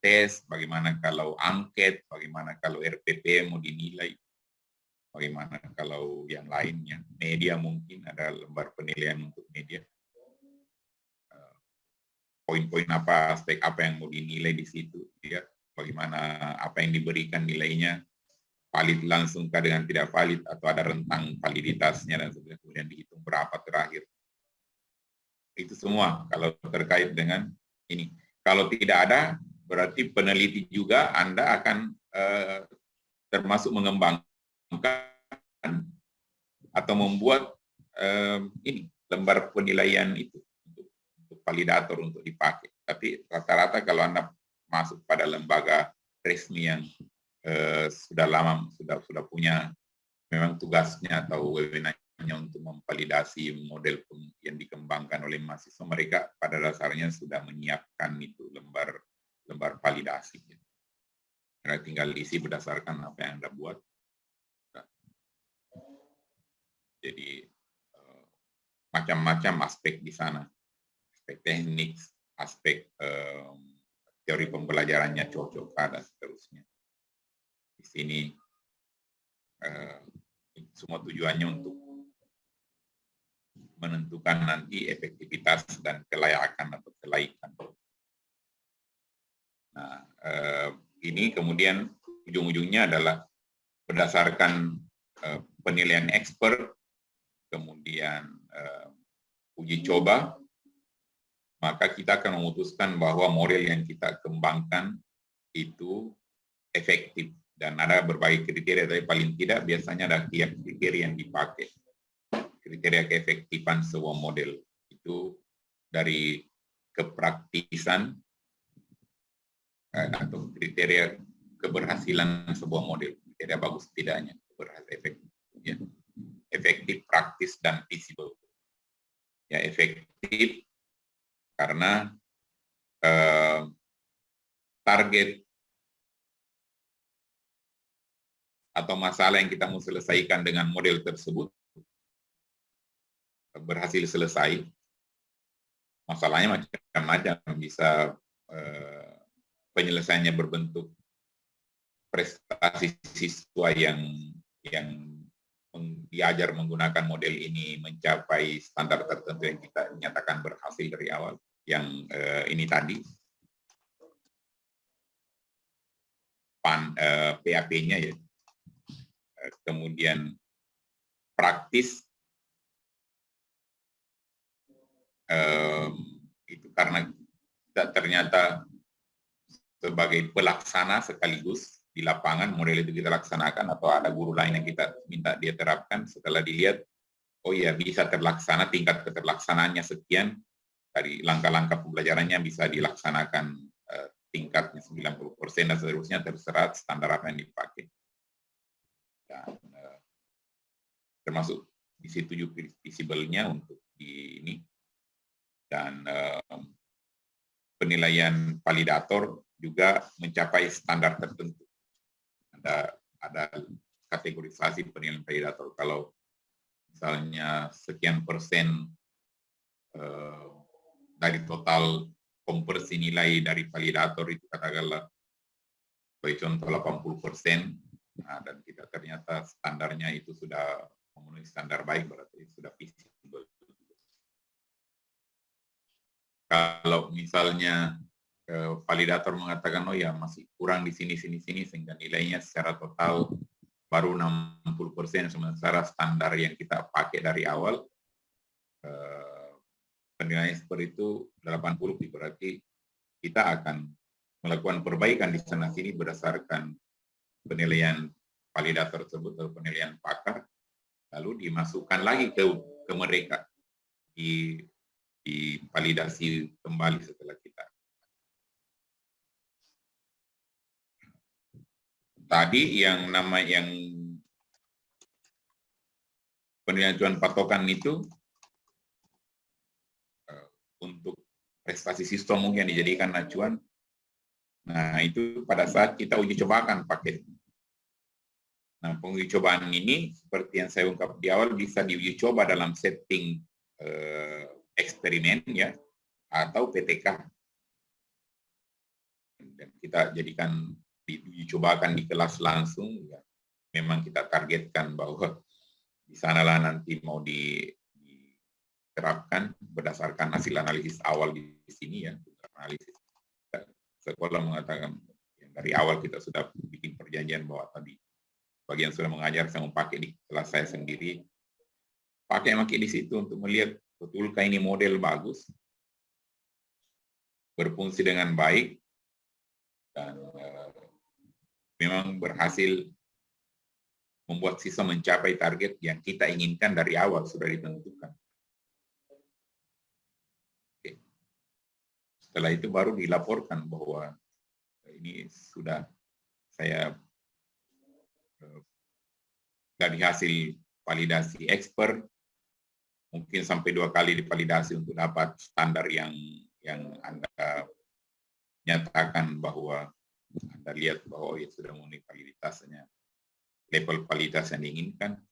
tes, bagaimana kalau angket, bagaimana kalau RPP mau dinilai, bagaimana kalau yang lainnya, media mungkin ada lembar penilaian untuk media. Poin-poin apa, aspek apa yang mau dinilai di situ, ya. Bagaimana apa yang diberikan nilainya, valid langsung kah dengan tidak valid, atau ada rentang validitasnya, dan sebagainya, kemudian dihitung berapa terakhir. Itu semua kalau terkait dengan ini. Kalau tidak ada, berarti peneliti juga Anda akan termasuk mengembangkan atau membuat ini lembar penilaian itu untuk validator untuk dipakai. Tapi rata-rata kalau Anda masuk pada lembaga resmi yang sudah lama sudah punya memang tugasnya atau wewenangnya untuk memvalidasi model yang dikembangkan oleh mahasiswa, mereka pada dasarnya sudah menyiapkan itu lembar validasi. Mereka tinggal isi berdasarkan apa yang Anda buat. Jadi macam-macam aspek di sana, aspek teknik, aspek teori pembelajarannya cocok, dan seterusnya. Di sini semua tujuannya untuk menentukan nanti efektivitas dan kelayakan atau kelaikan. Nah, ini kemudian ujung-ujungnya adalah berdasarkan penilaian expert, kemudian uji coba, maka kita akan memutuskan bahwa model yang kita kembangkan itu efektif. Dan ada berbagai kriteria, tapi paling tidak biasanya ada tiap kriteria yang dipakai. kriteria keefektifan sebuah model itu dari kepraktisan atau kriteria keberhasilan sebuah model, kriteria bagus tidaknya, efektif, ya. Efektif, praktis, dan feasible. Ya, efektif karena target atau masalah yang kita mau selesaikan dengan model tersebut berhasil selesai. Masalahnya macam-macam, bisa penyelesaiannya berbentuk prestasi siswa yang diajar menggunakan model ini mencapai standar tertentu yang kita nyatakan berhasil dari awal, yang ini tadi PAP-nya ya. Kemudian praktis itu karena kita ternyata sebagai pelaksana sekaligus di lapangan model itu kita laksanakan, atau ada guru lain yang kita minta dia terapkan, setelah dilihat oh ya bisa terlaksana, tingkat keterlaksanaannya sekian, dari langkah-langkah pembelajarannya bisa dilaksanakan tingkatnya 90% dan seterusnya, terserah standar apa yang dipakai. Dan termasuk di situ juga visible-nya untuk di ini, dan penilaian validator juga mencapai standar tertentu. Ada kategorisasi penilaian validator. Kalau misalnya sekian persen dari total konversi nilai dari validator itu katakanlah sebagai contoh 80%, nah, dan kita ternyata standarnya itu sudah memenuhi standar baik, berarti sudah visible. Kalau misalnya validator mengatakan oh ya masih kurang di sini sehingga nilainya secara total baru 60%, sementara standar yang kita pakai dari awal penilaian seperti itu 80, berarti kita akan melakukan perbaikan di sana sini berdasarkan penilaian validator tersebut atau penilaian pakar, lalu dimasukkan lagi ke mereka di validasi kembali setelah kita. Tadi yang penilaian acuan patokan itu untuk prestasi siswa mungkin dijadikan acuan. Nah, itu pada saat kita uji cobakan paket. Nah, penguji cobaan ini seperti yang saya ungkap di awal bisa diuji coba dalam setting eksperimen ya, atau PTK. Dan kita jadikan diuji cobakan di kelas langsung ya. Memang kita targetkan bahwa di sanalah nanti mau diterapkan berdasarkan hasil analisis awal di sini ya. Analisis sekolah mengatakan yang dari awal kita sudah bikin perjanjian bahwa tadi bagian sudah mengajar saya mau pakai di kelas saya sendiri, pakai di situ untuk melihat betulkah ini model bagus, berfungsi dengan baik, dan memang berhasil membuat siswa mencapai target yang kita inginkan dari awal sudah ditentukan. Oke. Setelah itu baru dilaporkan bahwa ini sudah saya dari hasil validasi expert, mungkin sampai 2 kali divalidasi untuk dapat standar yang Anda nyatakan bahwa Anda lihat bahwa ya sudah memenuhi validitasnya, level validitas yang diinginkan.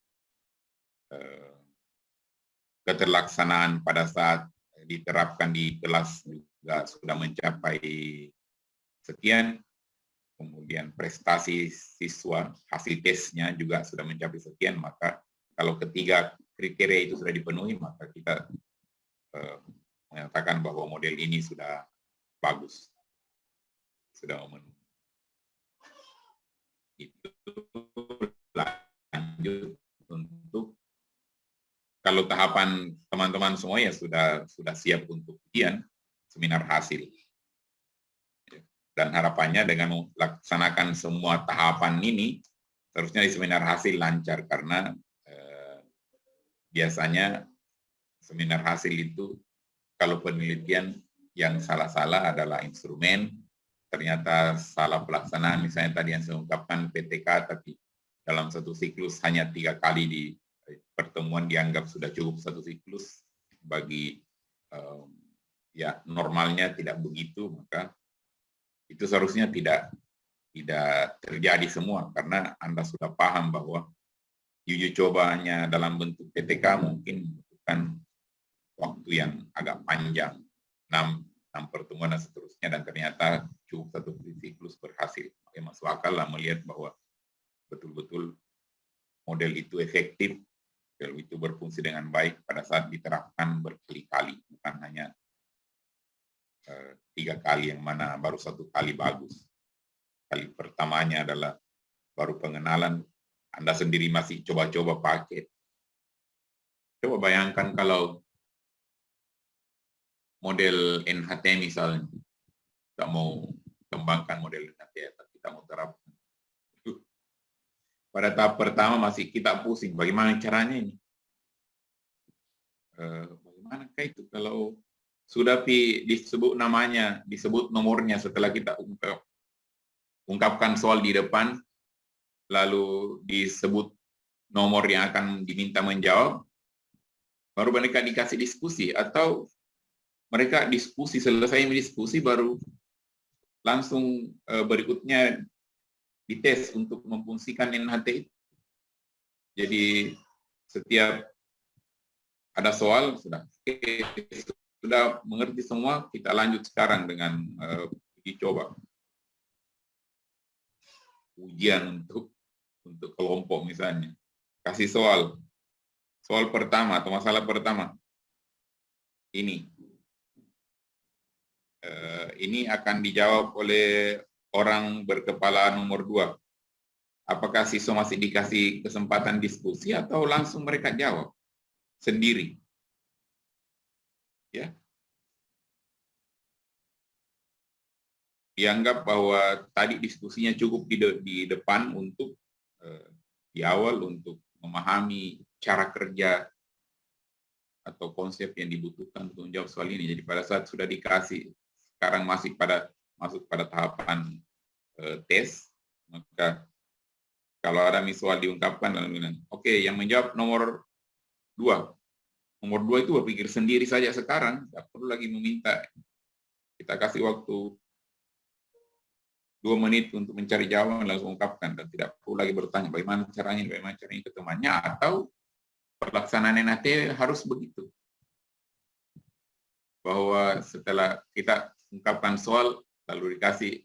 Keterlaksanaan pada saat diterapkan di kelas juga sudah mencapai sekian, kemudian prestasi siswa, hasil tesnya juga sudah mencapai sekian, maka kalau ketiga kriteria itu sudah dipenuhi, maka kita menyatakan bahwa model ini sudah bagus, sudah memenuhi. Itu lanjut untuk kalau tahapan teman-teman semua ya sudah siap untuk ujian seminar hasil. Dan harapannya dengan melaksanakan semua tahapan ini, seharusnya di seminar hasil lancar, karena biasanya seminar hasil itu kalau penelitian yang salah-salah adalah instrumen, ternyata salah pelaksanaan, misalnya tadi yang saya ungkapkan PTK, tapi dalam satu siklus hanya 3 kali di pertemuan dianggap sudah cukup satu siklus, bagi ya normalnya tidak begitu, maka itu seharusnya tidak terjadi semua, karena Anda sudah paham bahwa uji cobanya dalam bentuk PTK mungkin membutuhkan waktu yang agak panjang, 6 pertemuan dan seterusnya, dan ternyata cukup satu siklus berhasil. Masuk akal lah melihat bahwa betul-betul model itu efektif, model itu berfungsi dengan baik pada saat diterapkan berkali-kali, bukan hanya 3 kali yang mana baru 1 kali bagus. Kali pertamanya adalah baru pengenalan, Anda sendiri masih coba-coba pakai. Coba bayangkan kalau model NHT misalnya, kita mau kembangkan model NHT, kita mau terapkan. Pada tahap pertama masih kita pusing, bagaimana caranya ini? Bagaimanakah itu kalau sudah disebut namanya, disebut nomornya setelah kita ungkapkan soal di depan, lalu disebut nomor yang akan diminta menjawab, baru mereka dikasih diskusi, atau mereka diskusi, selesai diskusi baru langsung berikutnya dites untuk memfungsikan NHT. Jadi setiap ada soal sudah mengerti semua, kita lanjut sekarang dengan uji coba. Ujian untuk kelompok misalnya. Kasih soal pertama atau masalah pertama. Ini akan dijawab oleh orang berkepala nomor 2. Apakah siswa masih dikasih kesempatan diskusi atau langsung mereka jawab sendiri? Ya. Dianggap bahwa tadi diskusinya cukup di depan untuk di awal untuk memahami cara kerja atau konsep yang dibutuhkan untuk menjawab soal ini. Jadi pada saat sudah dikasih, sekarang masuk pada tahapan tes, maka kalau ada soal diungkapkan lalu bilang, oke, yang menjawab nomor 2. Nomor 2 itu berpikir sendiri saja sekarang, tidak perlu lagi meminta. Kita kasih waktu 2 menit untuk mencari jawaban, langsung ungkapkan, dan tidak perlu lagi bertanya bagaimana caranya ke temannya, atau pelaksanaan NHT harus begitu. Bahwa setelah kita ungkapkan soal, lalu dikasih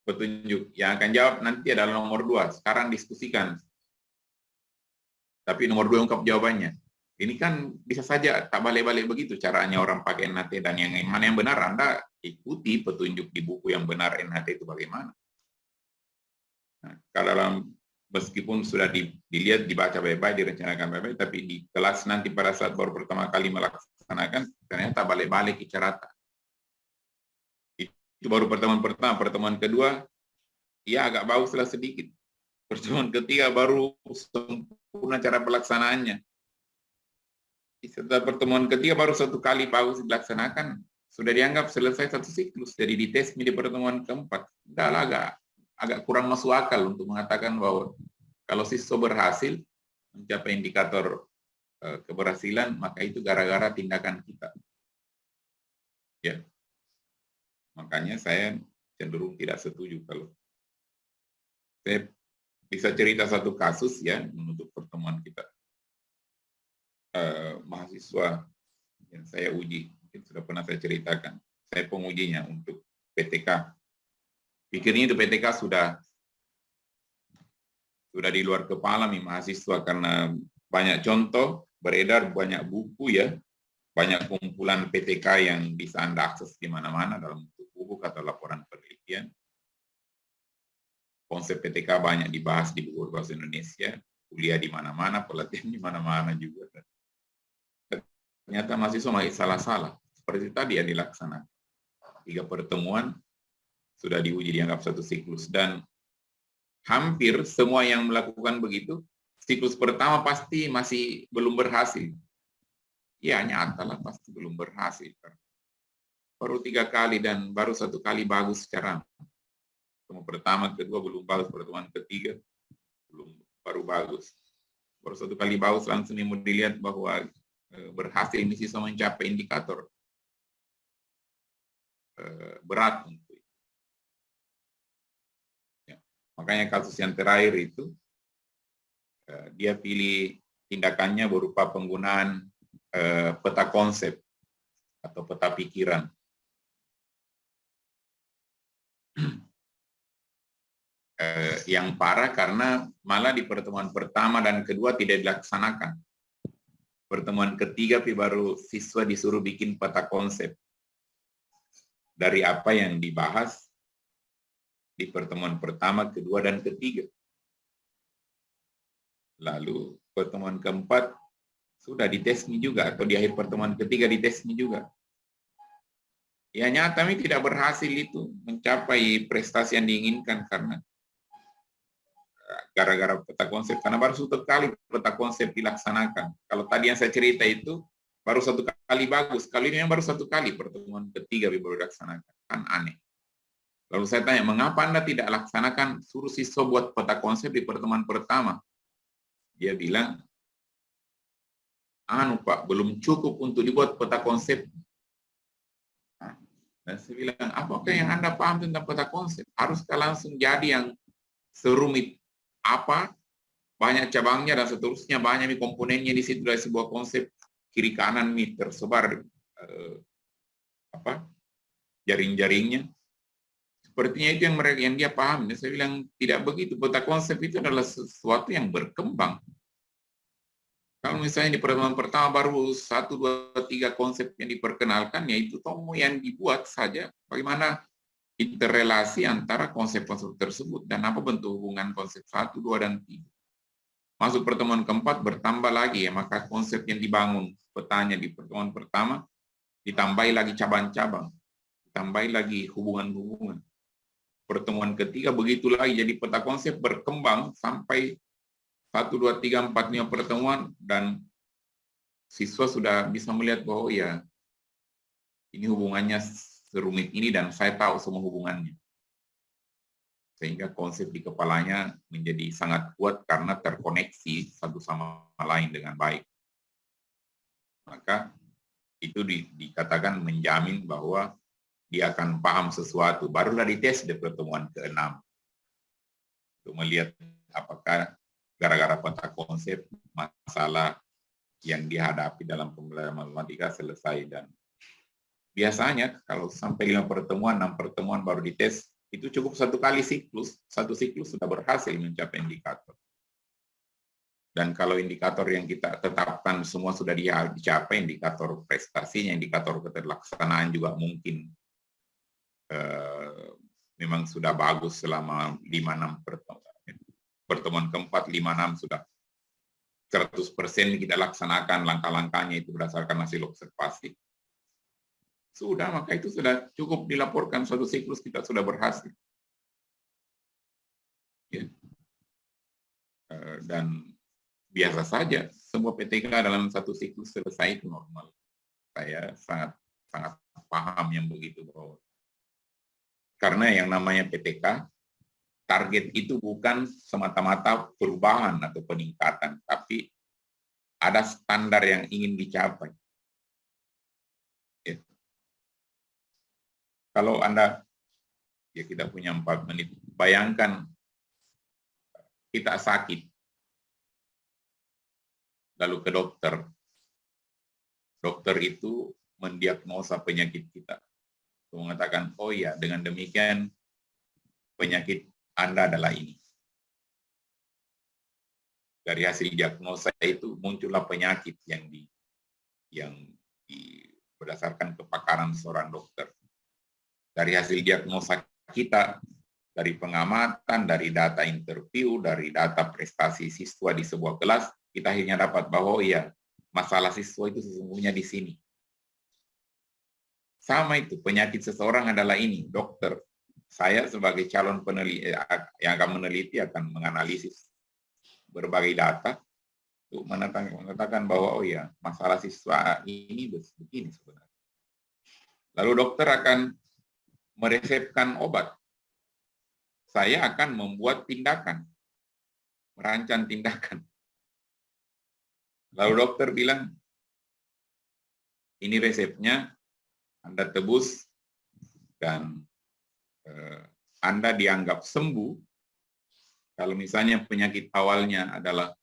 petunjuk, yang akan jawab nanti adalah nomor 2, sekarang diskusikan. Tapi nomor 2 ungkap jawabannya. Ini kan bisa saja tak balik-balik begitu caranya orang pakai NHT, dan yang mana yang benar, Anda ikuti petunjuk di buku yang benar NHT itu bagaimana. Nah, kalau meskipun sudah dilihat, dibaca baik-baik, direncanakan baik-baik, tapi di kelas nanti pada saat baru pertama kali melaksanakan, ternyata balik-balik icarata. Itu baru pertemuan pertama. Pertemuan kedua, ya agak baguslah sedikit. Pertemuan ketiga baru sempurna cara pelaksanaannya. Setelah pertemuan ketiga baru 1 kali bagus dilaksanakan, sudah dianggap selesai satu siklus. Jadi dites di pertemuan keempat. Udah agak kurang masuk akal untuk mengatakan bahwa kalau siswa berhasil mencapai indikator keberhasilan, maka itu gara-gara tindakan kita. Ya. Makanya saya cenderung tidak setuju kalau saya bisa cerita satu kasus ya menutup pertemuan kita. Mahasiswa yang saya uji, mungkin sudah pernah saya ceritakan, saya pengujinya untuk PTK. Pikirnya itu PTK sudah di luar kepala nih mahasiswa, karena banyak contoh beredar, banyak buku ya, banyak kumpulan PTK yang bisa Anda akses di mana-mana dalam bentuk buku atau laporan penelitian. Konsep PTK banyak dibahas di buku bahasa Indonesia, kuliah di mana-mana, pelatihan di mana-mana juga. Ternyata mahasiswa masih salah-salah. Seperti tadi yang dilaksanakan. 3 pertemuan sudah diuji, dianggap satu siklus. Dan hampir semua yang melakukan begitu siklus pertama pasti masih belum berhasil. Ya nyatalah pasti belum berhasil. Baru 3 kali dan baru 1 kali bagus secara pertemuan pertama, kedua belum bagus, pertemuan ketiga belum, baru bagus. Baru 1 kali bagus langsung mau dilihat bahwa berhasil ini sisa mencapai indikator berat untuk itu. Ya. Makanya kasus yang terakhir itu dia pilih tindakannya berupa penggunaan peta konsep atau peta pikiran. Yang parah karena malah di pertemuan pertama dan kedua tidak dilaksanakan. Pertemuan ketiga baru siswa disuruh bikin peta konsep dari apa yang dibahas di pertemuan pertama, kedua, dan ketiga. Lalu pertemuan keempat sudah ditesmi juga, atau di akhir pertemuan ketiga ditesmi juga. Ya nyata ini tidak berhasil itu mencapai prestasi yang diinginkan karena gara-gara peta konsep, karena baru 1 kali peta konsep dilaksanakan. Kalau tadi yang saya cerita itu baru 1 kali bagus, kali ini yang baru 1 kali, pertemuan ketiga baru dilaksanakan, kan aneh. Lalu saya tanya, mengapa Anda tidak laksanakan, suruh siswa buat peta konsep di pertemuan pertama? Dia bilang, Pak, belum cukup untuk dibuat peta konsep. Dan saya bilang, apakah yang Anda paham tentang peta konsep? Haruskah langsung jadi yang serumit apa, banyak cabangnya dan seterusnya, banyak komponennya di situ dari sebuah konsep, kiri kanan tersebar jaring-jaringnya. Sepertinya itu yang dia paham. Dan saya bilang tidak begitu. Peta konsep itu adalah sesuatu yang berkembang. Kalau misalnya di pertemuan pertama baru 1, 2, 3 konsep yang diperkenalkan, yaitu tomo yang dibuat saja. Bagaimana interrelasi antara konsep-konsep tersebut dan apa bentuk hubungan konsep 1, 2, dan 3. Masuk pertemuan keempat bertambah lagi ya, maka konsep yang dibangun petanya di pertemuan pertama ditambahi lagi cabang-cabang, ditambahi lagi hubungan-hubungan. Pertemuan ketiga begitu lagi, jadi peta konsep berkembang sampai 1, 2, 3, 4, 5 pertemuan dan siswa sudah bisa melihat bahwa ya ini hubungannya serumit ini dan saya tahu semua hubungannya. Sehingga konsep di kepalanya menjadi sangat kuat karena terkoneksi satu sama lain dengan baik. Maka itu dikatakan menjamin bahwa dia akan paham sesuatu. Barulah dites di pertemuan ke-6. Untuk melihat apakah gara-gara peta konsep masalah yang dihadapi dalam pembelajaran matematika selesai. Dan biasanya kalau sampai 5 pertemuan, 6 pertemuan baru dites, itu cukup 1 kali siklus, 1 siklus sudah berhasil mencapai indikator. Dan kalau indikator yang kita tetapkan semua sudah dicapai, indikator prestasinya, indikator keterlaksanaan juga mungkin memang sudah bagus selama 5-6 pertemuan. Pertemuan keempat, 5-6 sudah 100% kita laksanakan langkah-langkahnya itu berdasarkan hasil observasi. Sudah, maka itu sudah cukup dilaporkan 1 siklus kita sudah berhasil. Ya. Dan biasa saja, semua PTK dalam 1 siklus selesai itu normal. Saya sangat paham yang begitu. Karena yang namanya PTK, target itu bukan semata-mata perubahan atau peningkatan, tapi ada standar yang ingin dicapai. Kalau Anda, ya kita punya 4 menit, bayangkan kita sakit, lalu ke dokter. Dokter itu mendiagnosa penyakit kita. Mengatakan, oh ya, dengan demikian penyakit Anda adalah ini. Dari hasil diagnosa itu muncullah penyakit yang berdasarkan kepakaran seorang dokter. Dari hasil diagnosa kita, dari pengamatan, dari data interview, dari data prestasi siswa di sebuah kelas, kita akhirnya dapat bahwa ya masalah siswa itu sesungguhnya di sini. Sama itu, penyakit seseorang adalah ini, dokter. Saya sebagai calon peneliti yang akan meneliti akan menganalisis berbagai data untuk mengatakan bahwa oh ya, masalah siswa ini begini sebenarnya. Lalu dokter akan meresepkan obat. Saya akan membuat tindakan, merancang tindakan. Lalu dokter bilang, ini resepnya, Anda tebus, dan Anda dianggap sembuh. Kalau misalnya penyakit awalnya adalah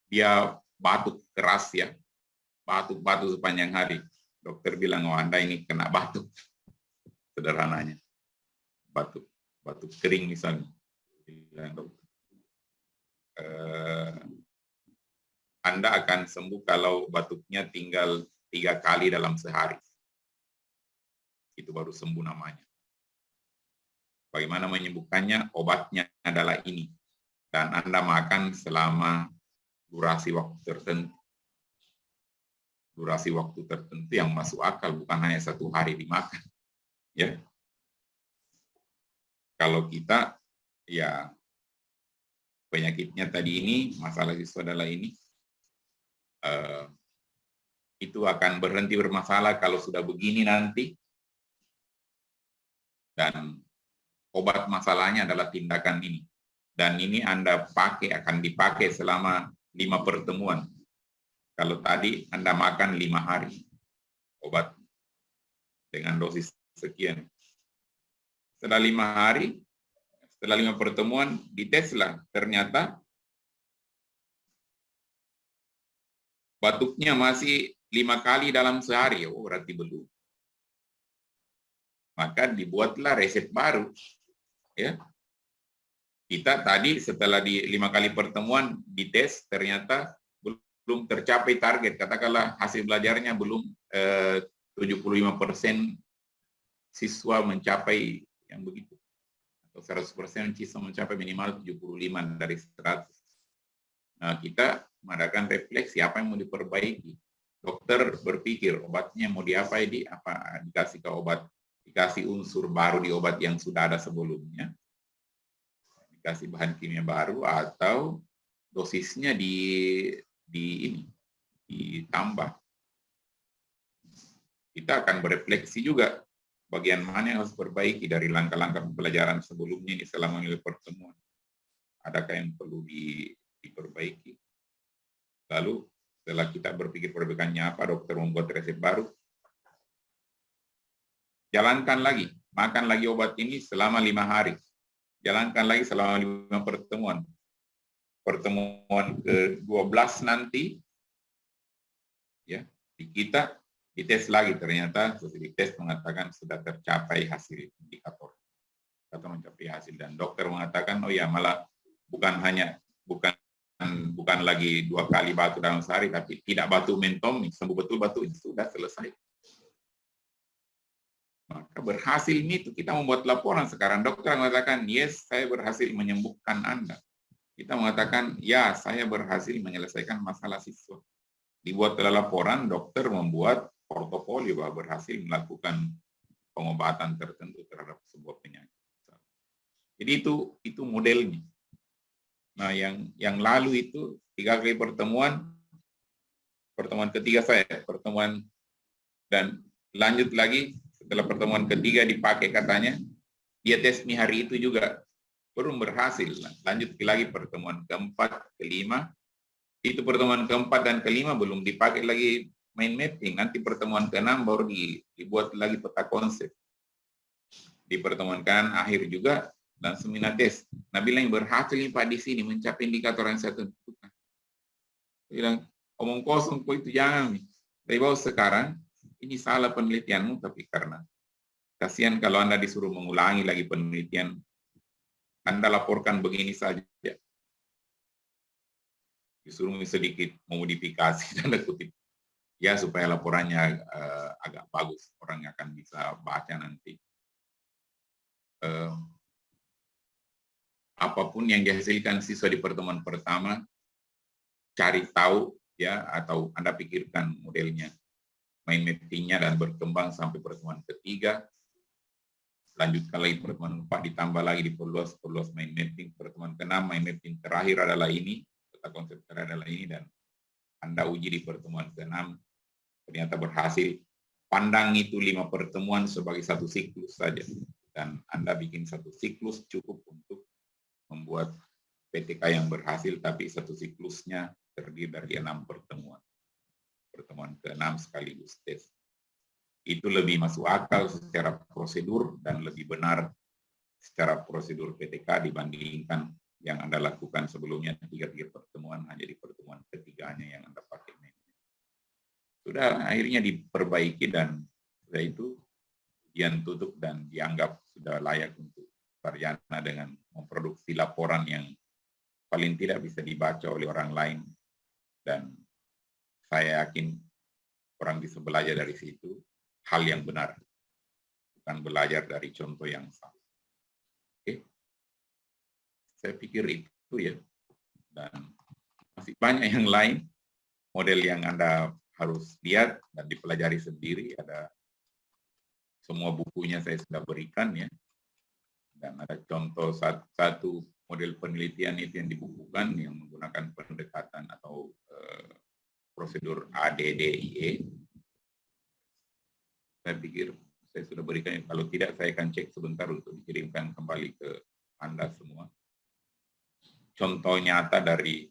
dia batuk keras ya, batuk-batuk sepanjang hari. Dokter bilang, oh Anda ini kena batuk. Sederhananya. Batuk kering misalnya. Anda akan sembuh kalau batuknya tinggal 3 kali dalam sehari. Itu baru sembuh namanya. Bagaimana menyembuhkannya? Obatnya adalah ini. Dan Anda makan selama durasi waktu tertentu. Durasi waktu tertentu yang masuk akal, bukan hanya 1 hari dimakan. Ya. Kalau kita, ya penyakitnya tadi ini, masalah siswa adalah ini, itu akan berhenti bermasalah kalau sudah begini nanti. Dan obat masalahnya adalah tindakan ini. Dan ini Anda pakai, akan dipakai selama 5 pertemuan. Kalau tadi Anda makan 5 hari obat dengan dosis sekian. Setelah 5 hari, setelah 5 pertemuan, diteslah. Ternyata batuknya masih 5 kali dalam sehari. Oh, berarti belum. Maka dibuatlah resep baru. Ya. Kita tadi setelah di 5 kali pertemuan dites, ternyata belum tercapai target. Katakanlah hasil belajarnya belum 75% siswa mencapai yang begitu. Atau 100% siswa mencapai minimal 75 dari 100. Nah, kita mengadakan refleksi apa yang mau diperbaiki. Dokter berpikir obatnya mau diapain, dikasih ke obat, dikasih unsur baru di obat yang sudah ada sebelumnya, dikasih bahan kimia baru, atau dosisnya ditambah. Kita akan berefleksi juga bagian mana yang harus diperbaiki dari langkah-langkah pembelajaran sebelumnya ini selama nilai pertemuan. Adakah yang perlu diperbaiki? Lalu setelah kita berpikir perbaikannya apa, dokter membuat resep baru. Jalankan lagi, makan lagi obat ini selama 5 hari. Jalankan lagi selama 5 pertemuan. Pertemuan ke-12 nanti, ya, kita dites lagi, ternyata setelah dites mengatakan sudah tercapai hasil indikator atau mencapai hasil, dan dokter mengatakan oh ya malah bukan lagi 2 kali batuk dalam sehari, tapi tidak batuk mentomi, sembuh betul batuk, sudah selesai. Maka berhasil ini itu kita membuat laporan sekarang. Dokter mengatakan yes, saya berhasil menyembuhkan Anda. Kita mengatakan ya, saya berhasil menyelesaikan masalah siswa. Dibuatlah laporan, dokter membuat portofolio bahwa berhasil melakukan pengobatan tertentu terhadap sebuah penyakit. Jadi itu modelnya. Nah, yang lalu itu 3 kali pertemuan ketiga saya, pertemuan, dan lanjut lagi setelah pertemuan ketiga dipakai katanya, dia tes mi hari itu juga belum berhasil. Lanjut lagi pertemuan keempat, kelima, itu pertemuan keempat dan kelima belum dipakai lagi mind mapping. Nanti pertemuan ke-6 baru dibuat lagi peta konsep. Di pertemuan kan akhir juga langsung minat tes. Nah, bilang berhasil nih Pak di sini mencapai indikator yang saya tentukan. Bilang omong kosong kok itu jangan nih. Tapi bahwa sekarang ini salah penelitianmu, tapi karena kasihan kalau Anda disuruh mengulangi lagi penelitian, Anda laporkan begini saja. Disuruh sedikit memodifikasi, tanda kutip. Ya, supaya laporannya agak bagus, orang akan bisa baca nanti. Apapun yang dihasilkan siswa di pertemuan pertama, cari tahu ya, atau Anda pikirkan modelnya, mind mapping-nya, dan berkembang sampai pertemuan ketiga. Lanjutkan lagi pertemuan 4, ditambah lagi diperluas mind mapping. Pertemuan ke-6 mind mapping terakhir adalah ini, peta konseptual adalah ini, dan Anda uji di pertemuan ke-6, ternyata berhasil. Pandang itu 5 pertemuan sebagai satu siklus saja, dan Anda bikin satu siklus cukup untuk membuat PTK yang berhasil, tapi satu siklusnya terdiri dari 6 pertemuan. Pertemuan ke-6 sekaligus tes. Itu lebih masuk akal secara prosedur dan lebih benar secara prosedur PTK dibandingkan yang Anda lakukan sebelumnya 3 pertemuan, hanya di pertemuan ketiganya yang Anda pakai. Sudah akhirnya diperbaiki, dan sudah itu ujian tutup dan dianggap sudah layak untuk sarjana dengan memproduksi laporan yang paling tidak bisa dibaca oleh orang lain, dan saya yakin orang bisa belajar dari situ hal yang benar, bukan belajar dari contoh yang salah. Oke, saya pikir itu ya, dan masih banyak yang lain model yang Anda harus lihat dan dipelajari sendiri. Ada semua bukunya saya sudah berikan ya, dan ada contoh satu model penelitian itu yang dibukukan yang menggunakan pendekatan atau prosedur ADDIE. Saya pikir saya sudah berikan, kalau tidak saya akan cek sebentar untuk dikirimkan kembali ke Anda semua. Contoh nyata dari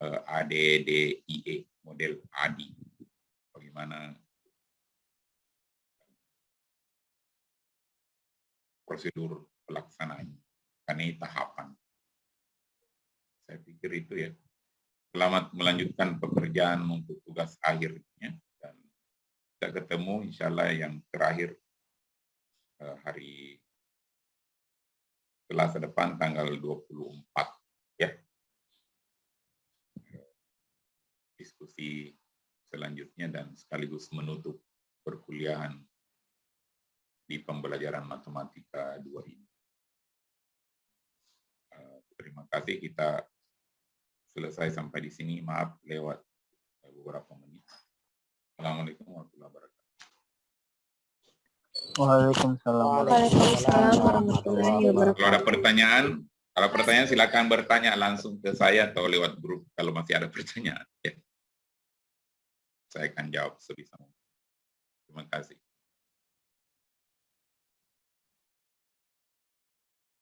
ADDIE, model ADI, bagaimana prosedur pelaksanaan, karena ini tahapan. Saya pikir itu ya. Selamat melanjutkan pekerjaan untuk tugas akhirnya, dan kita ketemu insya Allah yang terakhir hari Selasa depan tanggal 24 ya. Diskusi selanjutnya dan sekaligus menutup perkuliahan di pembelajaran matematika 2 ini. Terima kasih, kita selesai sampai di sini. Maaf lewat beberapa menit. Assalamualaikum warahmatullahi wabarakatuh. Waalaikumsalam. Waalaikumsalam warahmatullahi wabarakatuh. Kalau ada pertanyaan silakan bertanya langsung ke saya atau lewat grup kalau masih ada pertanyaan. Ya. Saya akan jawab sebisa mungkin. Terima kasih.